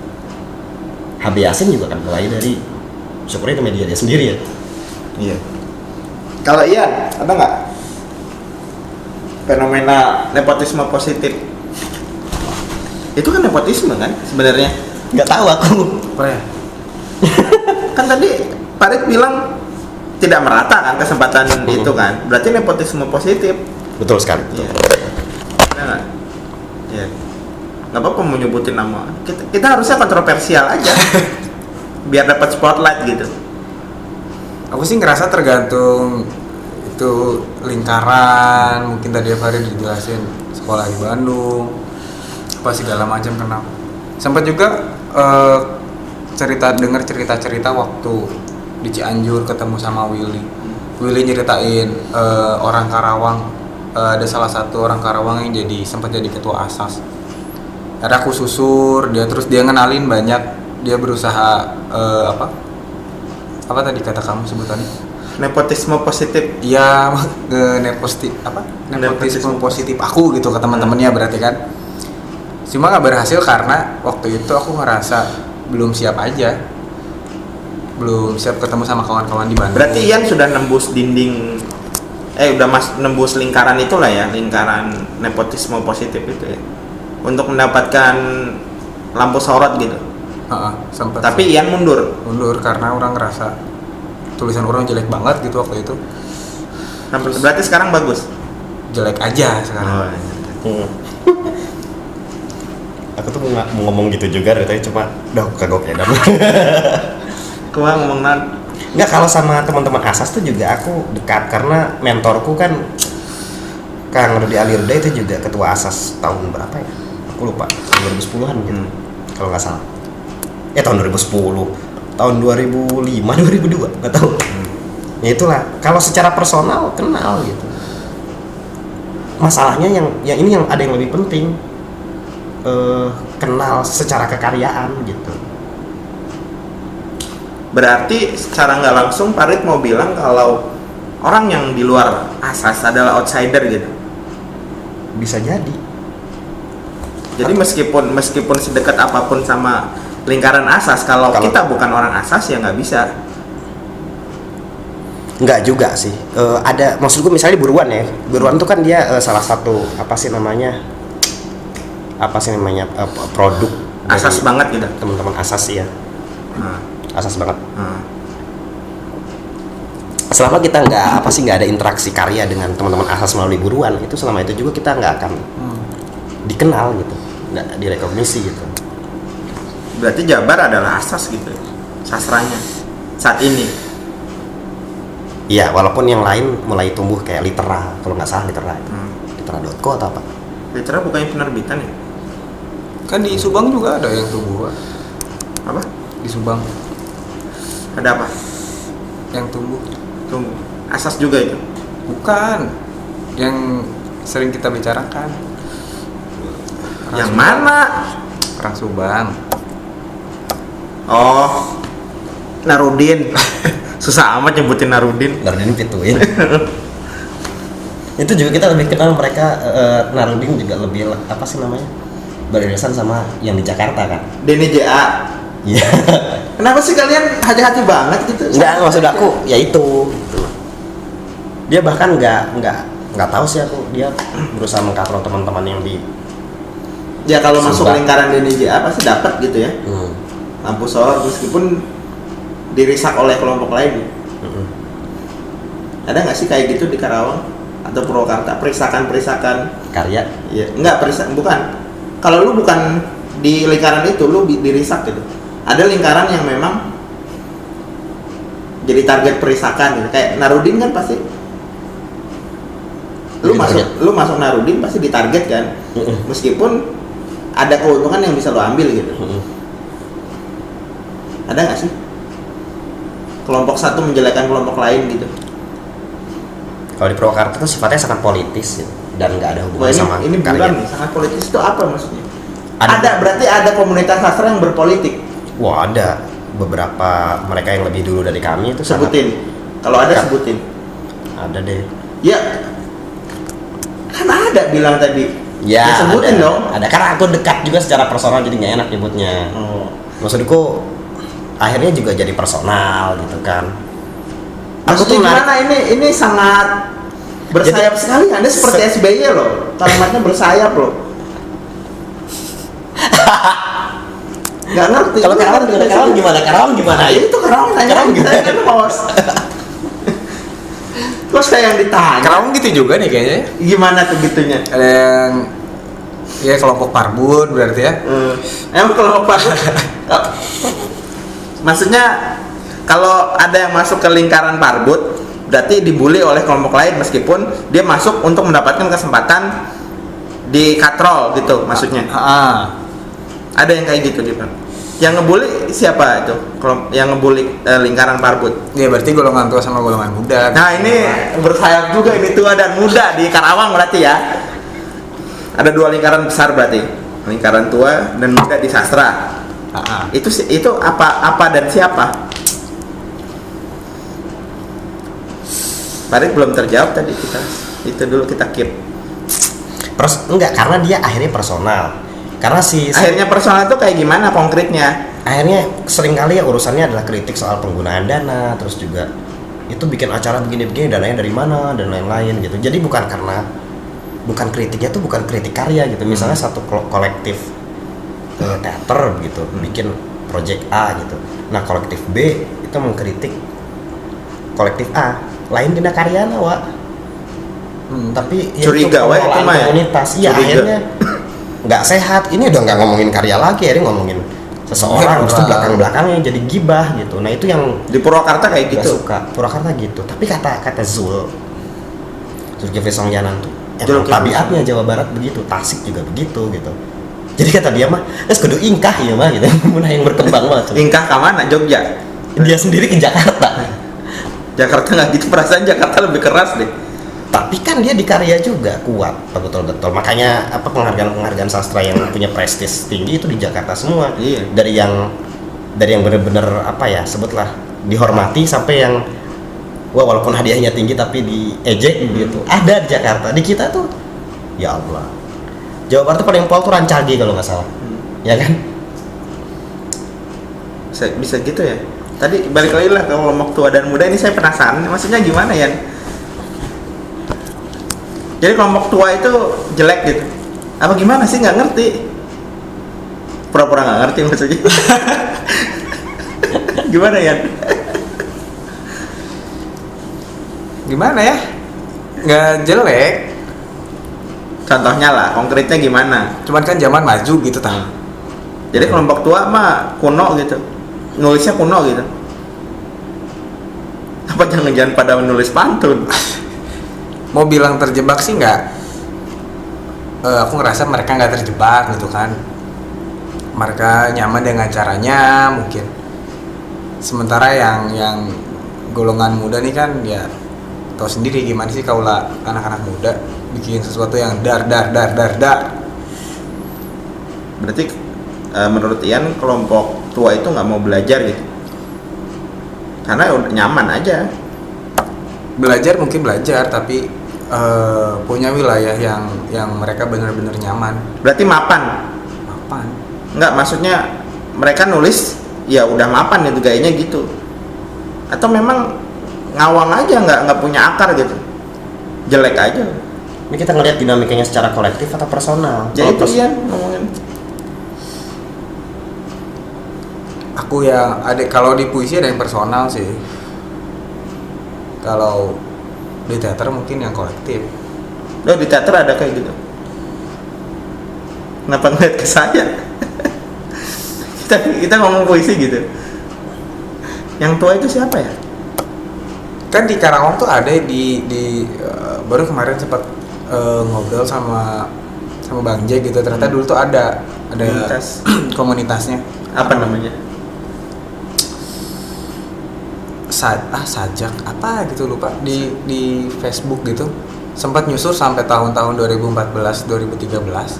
HB Yasin juga kan mulai dari syukurnya itu media dia sendiri ya. Iya. Kalau Ian, ada nggak fenomena nepotisme positif? Itu kan nepotisme kan sebenarnya. Nggak tahu aku. Apa ya? Kan tadi Farid bilang tidak merata kan kesempatan itu kan. Berarti nepotisme positif. Betul sekali. Iya. Ada nggak? Iya. Nggak apa-apa mau nyebutin nama. Kita harusnya kontroversial aja. Biar dapat spotlight gitu. Aku sih ngerasa tergantung itu lingkaran, mungkin tadi Farid dijelasin sekolah di Bandung apa segala macam kenal. Sempat juga dengar cerita waktu di Cianjur ketemu sama Willy nyeritain orang Karawang, ada salah satu orang Karawang yang sempat jadi ketua ASAS. Ada aku susur terus dia ngenalin banyak, dia berusaha apa tadi kata kamu sebutannya? Nepotisme positif. Iya, nepotisme positif aku gitu ke teman-temannya berarti kan. Cuma nggak berhasil karena waktu itu aku ngerasa belum siap aja, belum siap ketemu sama kawan-kawan di Bandung. Berarti Ian sudah nembus dinding, nembus lingkaran itulah ya, lingkaran nepotisme positif itu ya, untuk mendapatkan lampu sorot gitu. Sempat. Tapi Ian mundur. Mundur karena orang ngerasa tulisan orang jelek banget gitu waktu itu. Berarti sekarang bagus. Jelek aja sekarang. Aku tuh mau ngomong gitu juga dari tadi, cuma udah kagok ya. Kau ngomong Nggak, kalau sama teman-teman asas tuh juga aku dekat karena mentorku kan Kang Rudi Alirda itu juga ketua asas tahun berapa ya? Aku lupa, 2010-an gitu. Kalau nggak salah. Tahun 2010. Tahun 2005, 2002, nggak tahu. Ya itulah, kalau secara personal kenal gitu. Masalahnya yang ini yang ada yang lebih penting. Kenal secara kekaryaan gitu. Berarti secara nggak langsung Farid mau bilang kalau orang yang di luar asas adalah outsider gitu. Bisa jadi. Jadi meskipun sedekat apapun sama lingkaran asas, kalau kita bukan orang asas ya nggak bisa. Nggak juga sih. Ada, maksudku misalnya buruan ya. Buruan tuh kan dia salah satu apa sih namanya produk Asas banget gitu. Teman-teman asas ya. Asas banget. Selama kita nggak ada interaksi karya dengan teman-teman asas melalui buruan, itu selama itu juga kita nggak akan dikenal gitu, nggak direkognisi gitu. Berarti Jabar adalah asas gitu, sastranya saat ini. Iya, walaupun yang lain mulai tumbuh kayak Litera, kalau nggak salah Litera itu. Litera.co atau apa? Litera bukannya penerbitan ya? Kan di Subang juga ada yang tumbuh. Apa? Di Subang Ada apa? yang tumbuh. Tunggu. Asas juga itu? Bukan. Yang sering kita bicarakan. Yang mana? Orang Subang. Oh, Narudin. Susah amat nyebutin Narudin. Narudin pituin. Itu juga kita lebih kenal mereka. Narudin juga lebih apa sih namanya, beririsan sama yang di Jakarta kan. Denny JA. Iya. Kenapa sih kalian hati-hati banget gitu? Enggak, maksud aku ya itu gitu. Dia bahkan nggak tahu sih aku, dia berusaha mengkatrol teman-teman yang di Ya kalau Subang. masuk lingkaran Denny JA pasti dapat gitu ya. Lampu sorot meskipun dirisak oleh kelompok lain. Ada nggak sih kayak gitu di Karawang atau Purwakarta, perisakan karya. Iya, enggak bukan. Kalau lu bukan di lingkaran itu, lu dirisak gitu. Ada lingkaran yang memang jadi target perisakan gitu. Kayak Narudin kan pasti lu masuk Narudin pasti ditarget kan. Meskipun ada keuntungan yang bisa lu ambil gitu. Ada nggak sih kelompok satu menjelekkan kelompok lain gitu? Kalau di Purwakarta itu sifatnya sangat politis ya, dan nggak ada hubungan sama ini karya. bukan nih, sangat politis itu apa maksudnya? Berarti ada komunitas sastra yang berpolitik. Wah, ada beberapa mereka yang lebih dulu dari kami itu Sebutin. Kalau ada sebutin. Ada deh. Ya. Kan ada bilang tadi. Ya, sebutin dong. Ada, karena aku dekat juga secara personal jadi nggak enak nyebutnya. Maksudku akhirnya juga jadi personal gitu kan. Aku tuh gimana ini sangat bersayap sekali. Anda seperti SBY loh. Kalimatnya bersayap loh. Nggak ngerti. Kalau Karawang gimana? Itu Karawang tanya gimana? Saya kan host. Terus saya yang ditanya. Karawang gitu juga nih kayaknya. Gimana tuh gitunya? Ada yang ya kelompok Parbun berarti ya. Emang kelompok Parbun. Maksudnya kalau ada yang masuk ke lingkaran Parbut berarti dibully oleh kelompok lain meskipun dia masuk untuk mendapatkan kesempatan di katrol gitu maksudnya. Ada yang kayak gitu di Parbut. Yang ngebully siapa itu? Yang ngebully lingkaran Parbut. Ya berarti golongan tua sama golongan muda. Nah ini bersayap juga ini tua dan muda di Karawang berarti ya. Ada dua lingkaran besar berarti. Lingkaran tua dan muda di sastra. Itu apa dan siapa? Farid belum terjawab tadi kita. Itu dulu kita keep. Enggak, karena dia akhirnya personal. Karena akhirnya personal itu kayak gimana konkretnya? Akhirnya seringkali ya urusannya adalah kritik soal penggunaan dana, terus juga itu bikin acara begini-begini, dananya dari mana dan lain-lain gitu. Jadi bukan kritiknya tuh bukan kritik karya gitu. Misalnya satu kolektif teater gitu bikin project A gitu. Nah kolektif B itu mengkritik kolektif A, lain dina karyana wa. Tapi ya Curiga, itu wa, itu pengelolaan mah ya? komunitas. Iya Curiga. akhirnya nggak sehat. Ini udah nggak ngomongin karya lagi, akhirnya ngomongin seseorang, terus itu belakang-belakangnya jadi gibah gitu. Nah itu yang Di Purwakarta kayak gak gitu. suka. Purwakarta gitu. Tapi kata Zulkifli Songjanan tuh emang Zulkifli. tabiatnya Jawa Barat begitu, Tasik juga begitu gitu. Jadi kata dia mah, kudu ingkah ya mah gitu. Mun yang berkembang mah. Ingkah ke mana? Jogja. Dia sendiri ke Jakarta. Jakarta nggak gitu, perasaan Jakarta lebih keras deh. Tapi kan dia di karya juga kuat, betul-betul. Makanya apa penghargaan sastra yang punya prestis tinggi itu di Jakarta semua. Iya. Dari yang benar-benar apa ya, sebutlah dihormati sampai yang wah walaupun hadiahnya tinggi tapi diejek gitu. Ada di Jakarta. Di kita tuh ya Allah. Jawa Barat tuh paling pol tuh Rancage kalau nggak salah. Ya kan? Bisa gitu ya. Tadi balik lagi lah ke kelompok tua dan muda ini, saya penasaran maksudnya gimana ya. Jadi kelompok tua itu jelek gitu. Apa gimana sih, nggak ngerti. Pura-pura nggak ngerti maksudnya. Gimana ya? Gimana ya? Nggak jelek, Contohnya lah, konkretnya gimana? cuman kan zaman maju gitu tang. Jadi kelompok tua mah kuno gitu. Nulisnya kuno gitu. Apa jangan-jangan pada menulis pantun? Mau bilang terjebak sih nggak. Aku ngerasa mereka nggak terjebak gitu kan. Mereka nyaman dengan caranya mungkin. Sementara yang golongan muda nih kan ya tahu sendiri gimana sih kaulah anak-anak muda bikin sesuatu yang dar. Berarti menurut Ian kelompok tua itu nggak mau belajar gitu? Karena udah nyaman aja. Belajar mungkin belajar tapi punya wilayah yang mereka benar-benar nyaman. Berarti mapan? Apaan? Nggak, maksudnya mereka nulis ya udah mapan gitu, gayanya gitu. Atau memang ngawang aja, nggak punya akar gitu, jelek aja. Ini kita ngelihat dinamikanya secara kolektif atau personal. Jadi itu Kalau Ian ngomongin. Aku yang ada kalau di puisi ada yang personal sih. Kalau di teater mungkin yang kolektif. Loh, di teater ada kayak gitu. Kenapa ngeliat ke saya? kita ngomong puisi gitu. Yang tua itu siapa ya? Kan di Karawang tuh ada baru kemarin sempat ngobrol sama Bang J gitu. Ternyata dulu tuh ada Komunitas. komunitasnya. Apa namanya? Sajak apa gitu lupa di Facebook gitu. Sempat nyusur sampai tahun-tahun 2014 2013.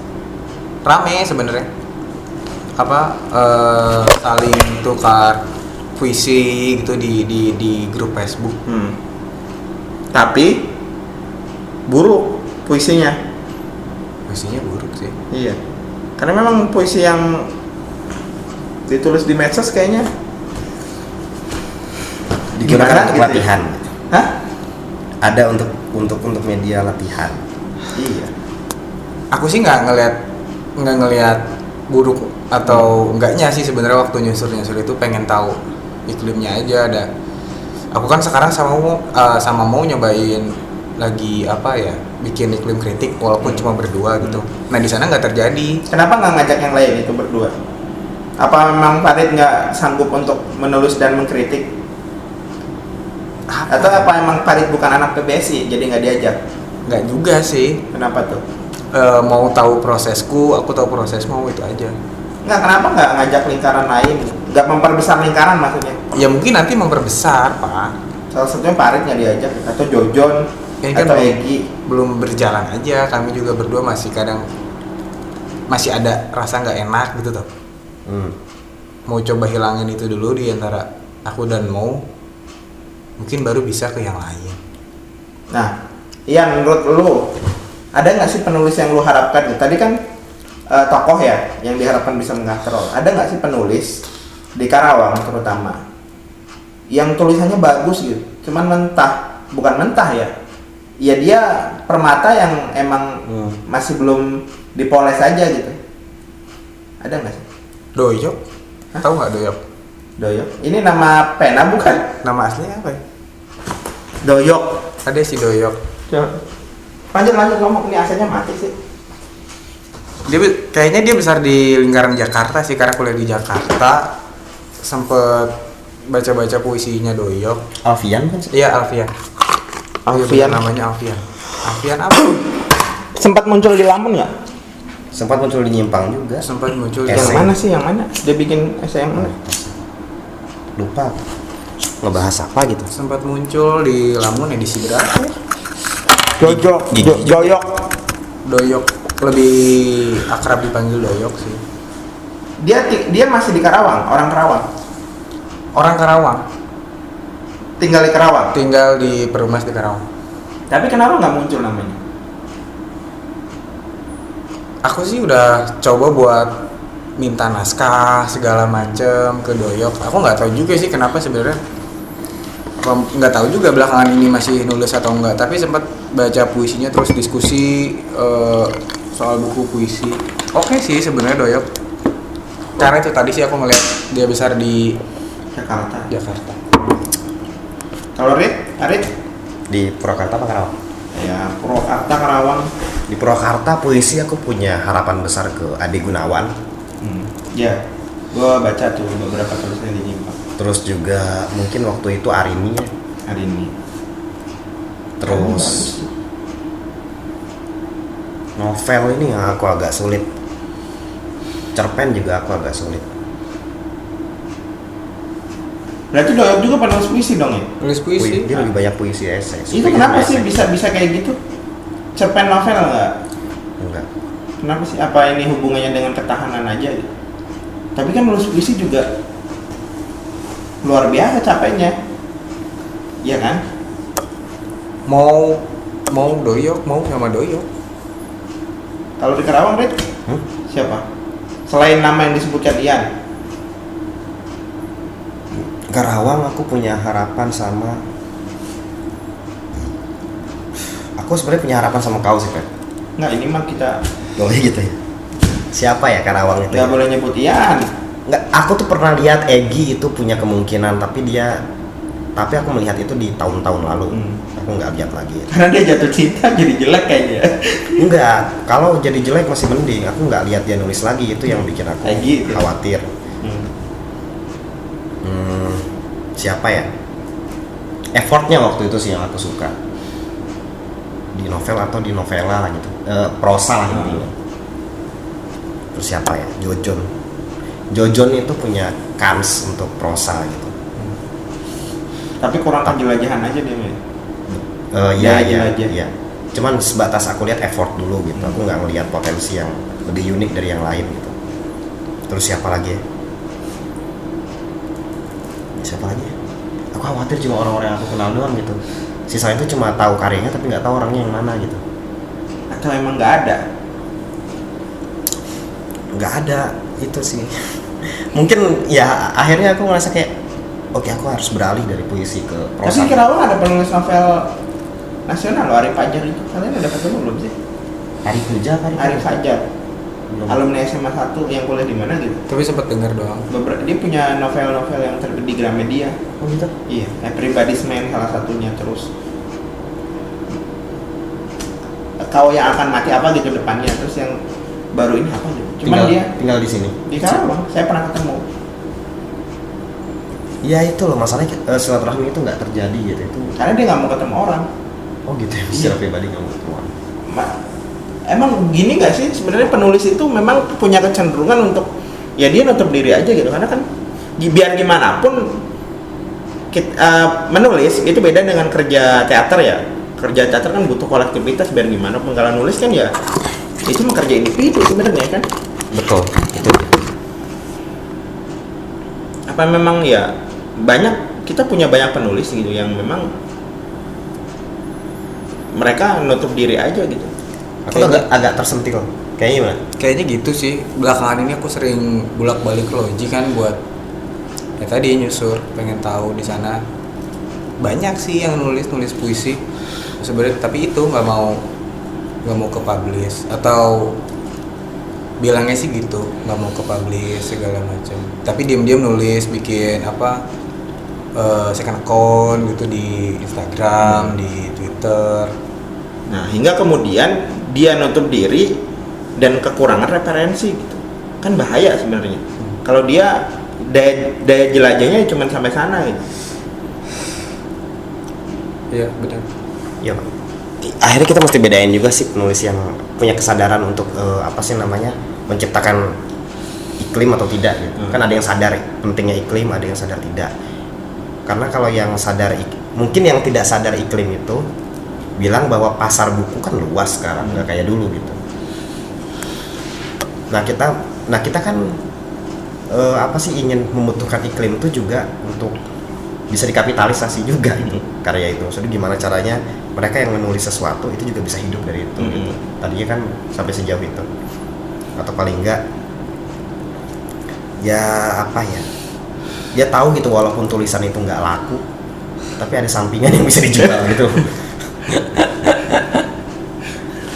Rame sebenarnya. Saling tukar puisi gitu di grup Facebook. Tapi buruk puisinya. Puisinya buruk sih. Iya. Karena memang puisi yang ditulis di medsos kayaknya digunakan untuk gitu ya? latihan. Hah? Ada untuk media latihan. Iya. Aku sih nggak ngelihat buruk atau enggaknya sih sebenarnya. Waktu nyusur itu pengen tahu iklimnya aja. Ada aku kan sekarang sama mau nyobain lagi bikin iklim kritik walaupun cuma berdua gitu. Nah di sana nggak terjadi. Kenapa nggak ngajak yang lain itu berdua? Apa memang Farid nggak sanggup untuk menulis dan mengkritik? Atau apa emang Farid bukan anak PBSI jadi nggak diajak? Nggak juga sih. Kenapa tuh? Mau tahu prosesku, aku tahu prosesmu, itu aja. Nggak, kenapa nggak ngajak lingkaran lain? Nggak memperbesar lingkaran maksudnya? Ya mungkin nanti memperbesar Pak. Salah satunya Farid nggak diajak, atau Jojon, Ini kan atau Egi. belum berjalan aja. Kami juga berdua masih ada rasa nggak enak gitu tuh. Mau coba hilangin itu dulu di antara aku dan mungkin baru bisa ke yang lain. Nah, Ian, menurut lu ada nggak sih penulis yang lu harapkan? Tadi kan tokoh ya yang diharapkan bisa mengatrol. Ada nggak sih penulis di Karawang terutama yang tulisannya bagus gitu, cuman bukan mentah ya? Ya dia permata yang emang masih belum dipoles aja gitu. Ada nggak sih? Doyo. Tahu nggak Doyok? Doyok. Ini nama pena bukan? Nama aslinya apa ya? Doyok. Ada si Doyok. Lanjut ngomong, ini AC-nya mati sih. Kayaknya dia besar di lingkaran Jakarta sih, karena kuliah di Jakarta. Sempet baca-baca puisinya Doyok. Alfian kan? Iya, Alfian. Alfian. Namanya Alfian. Alfian apa? Sempat muncul di Lamun nggak? Sempat muncul di Nyimpang juga. Sempat muncul Yang Esai. mana sih? Yang mana? Dia bikin essay yang mana? Lupa. Ngebahas apa gitu? sempat muncul di Lamun edisi berapa? Doyok. Doyok, lebih akrab dipanggil Doyok sih. Dia masih di Karawang, orang Karawang. Orang Karawang, Tinggal di Karawang. tinggal di Perumnas di Karawang. Tapi kenapa nggak muncul namanya? Aku sih udah coba buat minta naskah segala macem ke Doyok. Aku nggak tahu juga sih kenapa sebenarnya. Nggak tahu juga belakangan ini masih nulis atau enggak. Tapi sempat baca puisinya terus diskusi soal buku puisi. Oke sih sebenarnya Doyok. Karena itu tadi sih aku ngeliat dia besar di Jakarta. Jakarta. Kalau Arit? Di Purwakarta apa Karawang? Ya, Purwakarta, Karawang. Di Purwakarta puisi aku punya harapan besar ke Ade Gunawan. Ya, gua baca tuh beberapa tulisannya di Nyimpang Terus juga mungkin waktu itu Arini ya. hari ini. Terus novel ini yang aku agak sulit. Cerpen juga aku agak sulit. Berarti Doyok juga penulis puisi dong ya? Nulis puisi. Dia lebih banyak puisi esai. Itu kenapa sih bisa kayak gitu? Cerpen novel nggak? Enggak. Kenapa sih? Apa ini hubungannya dengan ketahanan aja gitu? Tapi kan nulis puisi juga luar biasa capeknya. Iya kan? Mau Doyok, mau sama Doyok. Kalau di Karawang, Rit, siapa? Selain nama yang disebutkan Ian. Karawang aku punya harapan sama. Aku sebenarnya punya harapan sama kau sih, Pep. Nggak, ini mah kita Oh gitu ya. Siapa ya Karawang itu? nggak boleh nyebut Ian. Nggak, aku tuh pernah lihat Egi itu punya kemungkinan, tapi aku melihat itu di tahun-tahun lalu. Aku nggak lihat lagi. Karena dia jatuh cinta jadi jelek kayaknya. Enggak, kalau jadi jelek masih mending. Aku nggak lihat dia nulis lagi, itu yang bikin aku Egi itu. khawatir. Siapa ya? Effortnya waktu itu sih yang aku suka. Di novel atau di novela lah gitu. Prosa lah intinya. Terus siapa ya? Jojon itu punya kans untuk prosa gitu. Tapi kurang penjelajahan aja dia. Iya. Cuman sebatas aku lihat effort dulu gitu. Aku nggak ngelihat potensi yang lebih unik dari yang lain gitu. Terus siapa lagi ya? Siapa lagi ya? Aku khawatir cuma orang-orang yang aku kenal doang gitu. Sisa itu cuma tahu karyanya tapi nggak tahu orangnya yang mana gitu. Atau emang nggak ada? Nggak ada itu sih. Mungkin ya akhirnya aku ngerasa kayak oke, aku harus beralih dari puisi ke prosa. Tapi Karawang ada penulis novel nasional loh, Arif Fajar itu. Kalian udah ketemu belum sih? Arif Fajar. Alumni SMA 1 yang kuliah di mana gitu. Tapi sempat dengar doang. Dia punya novel-novel yang terbit di Gramedia. Oh gitu? Iya, Everybody's Man salah satunya. Terus Kau Yang Akan Mati apa gitu depannya. Terus yang baru ini apa gitu. Cuman dia tinggal di sini. di Karawang, saya pernah ketemu. Ya itu loh masalahnya, silaturahmi itu nggak terjadi gitu itu. Karena dia nggak mau ketemu orang. Oh gitu ya, secara pribadi nggak mau ketemu orang. Emang gini nggak sih sebenarnya penulis itu memang punya kecenderungan untuk ya dia nutup diri aja gitu, karena kan biar gimana pun menulis itu beda dengan kerja teater ya. Kerja teater kan butuh kolektivitas, biar gimana pun. Kalau nulis kan ya itu mah kerja individu sebenarnya kan. Betul. Itu. Apa memang ya kita punya banyak penulis gitu yang memang mereka nutup diri aja gitu. Aku agak tersentil. Kayaknya gimana? Kayaknya gitu sih. Belakangan ini aku sering bolak-balik ke Logi kan buat ya tadi nyusur, pengen tahu di sana banyak sih yang nulis puisi sebenarnya, tapi itu nggak mau ke publish atau bilangnya sih gitu, nggak mau ke publish segala macam. Tapi diam-diam nulis, bikin apa second account gitu di Instagram, di Twitter. Nah, hingga kemudian dia nutup diri dan kekurangan referensi gitu. Kan bahaya sebenarnya. Kalau dia daya jelajahnya cuma sampai sana gitu. Iya, benar. Iya Pak. Akhirnya kita mesti bedain juga sih penulis yang punya kesadaran untuk apa sih namanya, menciptakan iklim atau tidak gitu. Kan ada yang sadar pentingnya iklim, ada yang sadar tidak. Karena kalau yang sadar, mungkin yang tidak sadar iklim itu bilang bahwa pasar buku kan luas sekarang, nggak kayak dulu gitu. Nah kita kan apa sih, ingin membutuhkan iklim itu juga untuk bisa dikapitalisasi juga gitu, karya itu. Maksudnya gimana caranya mereka yang menulis sesuatu itu juga bisa hidup dari itu gitu. Tadinya kan sampai sejauh itu, atau paling enggak ya apa ya, dia tahu gitu walaupun tulisan itu nggak laku tapi ada sampingan yang bisa dijual gitu.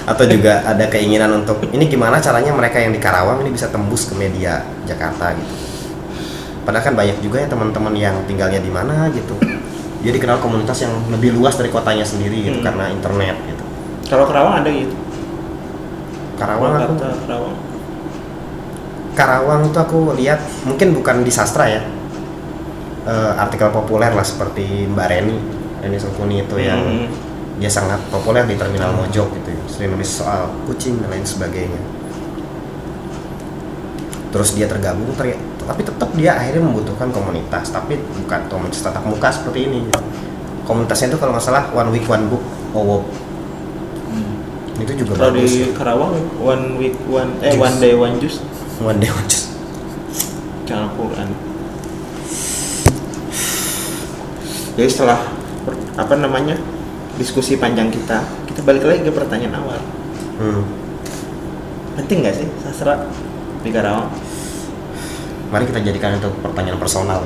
Atau juga ada keinginan untuk ini gimana caranya mereka yang di Karawang ini bisa tembus ke media Jakarta gitu. Padahal kan banyak juga ya teman-teman yang tinggalnya di mana gitu, dia dikenal komunitas yang lebih luas dari kotanya sendiri gitu karena internet gitu. Kalau Karawang ada gitu. Karawang itu aku lihat mungkin bukan di sastra ya, artikel populer lah seperti Mbak Reni Sungkuni itu yang dia sangat populer di Terminal Mojok gitu ya, sering nulis soal kucing dan lain sebagainya. Terus dia tergabung tapi tetap dia akhirnya membutuhkan komunitas, tapi bukan komunitas tatap muka seperti ini gitu. Komunitasnya itu kalau nggak salah One Week One Book OWOB. Itu juga kalau bagus. di Karawang One Day One Juice. One Day One Juice. Al-Quran. Jadi setelah diskusi panjang kita balik lagi ke pertanyaan awal. Penting nggak sih sastra di Karawang? Mari kita jadikan itu pertanyaan personal.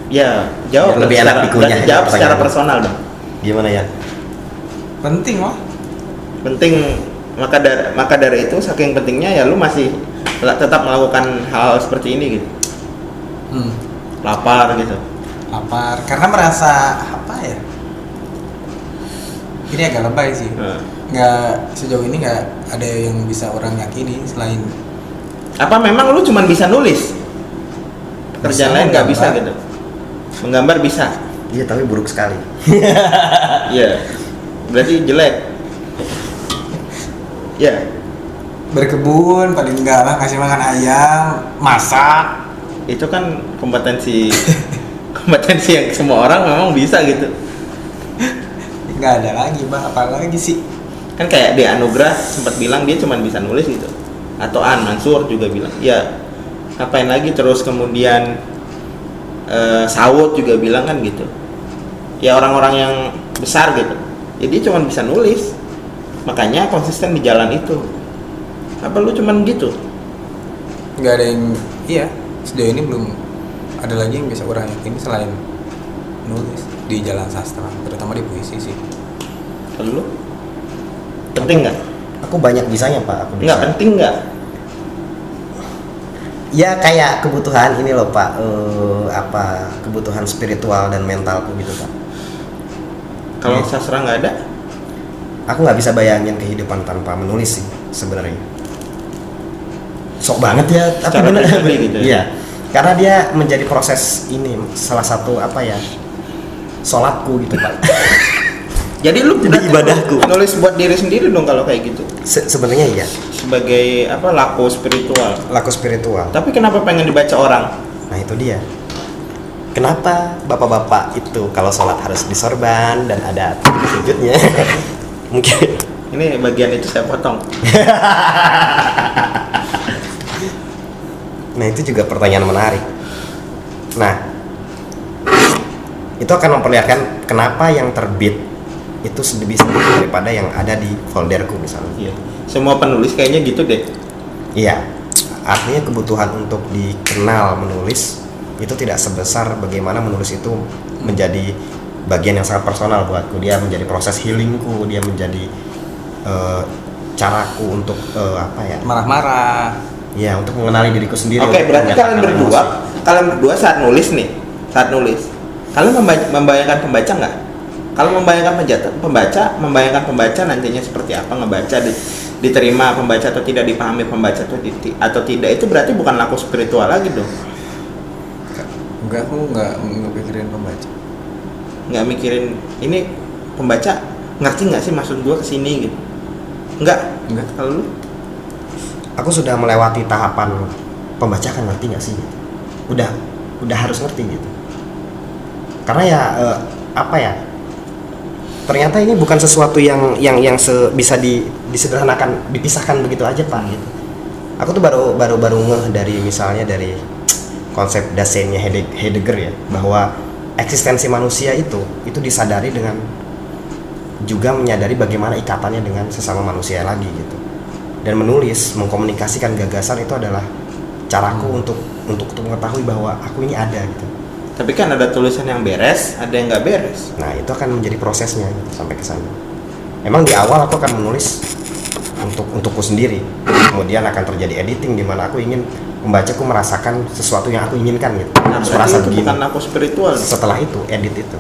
Ya, jawab lebih enak pikunya. Jawab secara personal dong. Gimana ya? Penting loh. Penting, maka dari itu saking pentingnya ya lu masih tetap melakukan hal seperti ini gitu. Lapar gitu. Lapar karena merasa apa ya? Ini agak lebay sih. Nggak, sejauh ini nggak ada yang bisa orang yakini selain. Apa memang lu cuma bisa nulis? Pekerjaan lain nggak bisa gitu? Menggambar bisa? Iya, tapi buruk sekali. Iya. Berarti jelek. Ya. Berkebun paling enggak lah, kasih makan ayam, masak. Itu kan kompetensi yang semua orang memang bisa gitu. Nggak ada lagi, apa lagi sih? Kan kayak Dea Anugrah sempat bilang dia cuma bisa nulis gitu. Atau An Mansur juga bilang, ya ngapain lagi. Terus kemudian Sawut juga bilang kan gitu. Ya orang-orang yang besar gitu. Jadi cuma bisa nulis. Makanya konsisten di jalan itu. Apa lu cuman gitu? Nggak ada yang, iya, sejauh ini belum ada lagi yang bisa orang yakini selain nulis di jalan sastra, terutama di puisi sih. Lu penting nggak? Aku banyak bisanya Pak. Aku bisa. Nggak penting nggak? Ya kayak kebutuhan ini loh Pak, kebutuhan spiritual dan mentalku gitu Pak. Kalau sastra nggak ada? Aku nggak bisa bayangin kehidupan tanpa menulis sih sebenarnya. Sok banget ya, tapi Secara bener pribadi gitu ya? Iya, karena dia menjadi proses ini salah satu sholatku gitu Pak. Jadi lu Jadi ibadahku. nulis buat diri sendiri dong kalau kayak gitu. Sebenarnya iya. Sebagai laku spiritual. Laku spiritual. Tapi kenapa pengen dibaca orang? Nah itu dia. Kenapa bapak-bapak itu kalau sholat harus disorban dan ada sujudnya? Mungkin. Ini bagian itu saya potong. Nah itu juga pertanyaan menarik. Nah itu akan memperlihatkan kenapa yang terbit itu lebih sedikit daripada yang ada di folderku misalnya. Iya. Semua penulis kayaknya gitu deh. Iya. Artinya kebutuhan untuk dikenal menulis itu tidak sebesar bagaimana menulis itu menjadi bagian yang sangat personal buatku. Dia menjadi proses healingku, dia menjadi caraku untuk apa ya? Marah-marah. Ya, untuk mengenali diriku sendiri. Oke, untuk berarti menyatakan kalian berdua saat nulis nih, kalian membayangkan pembaca nggak? Kalau membayangkan pembaca nantinya seperti apa, ngebaca diterima pembaca atau tidak, dipahami pembaca atau tidak, itu berarti bukan laku spiritual lagi dong. Enggak, aku nggak pikirin pembaca. Nggak mikirin ini pembaca ngerti nggak sih maksud gua kesini gitu. Enggak. Kalau lu? Aku sudah melewati tahapan pembaca kan ngerti nggak sih? Udah harus ngerti gitu. Karena ya apa ya? Ternyata ini bukan sesuatu yang bisa disederhanakan, dipisahkan begitu aja Pak gitu. Aku tuh baru ngeh dari misalnya dari konsep Daseinnya Heidegger ya, bahwa eksistensi manusia itu disadari dengan juga menyadari bagaimana ikatannya dengan sesama manusia lagi gitu. Dan menulis, mengkomunikasikan gagasan itu adalah caraku untuk mengetahui bahwa aku ini ada gitu. Tapi kan ada tulisan yang beres, ada yang nggak beres. Nah itu akan menjadi prosesnya gitu, sampai ke sana. Emang di awal aku akan menulis untukku sendiri, kemudian akan terjadi editing di mana aku ingin pembacaku merasakan sesuatu yang aku inginkan gitu. Nah, Harus berarti merasa itu begini. bukan laku spiritual. Setelah itu edit itu,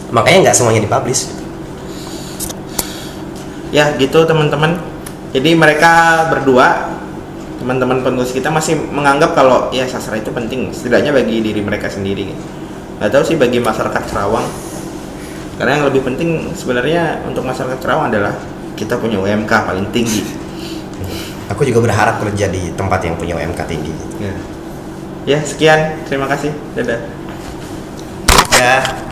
makanya nggak semuanya dipublish. Gitu. Ya gitu teman-teman. Jadi mereka berdua, teman-teman penulis kita masih menganggap kalau ya sastra itu penting, setidaknya bagi diri mereka sendiri. Gak tahu sih bagi masyarakat Kerawang. Karena yang lebih penting sebenarnya untuk masyarakat Kerawang adalah kita punya UMK paling tinggi. Aku juga berharap kerja di tempat yang punya UMK tinggi. Ya sekian, terima kasih, dadah. Ya.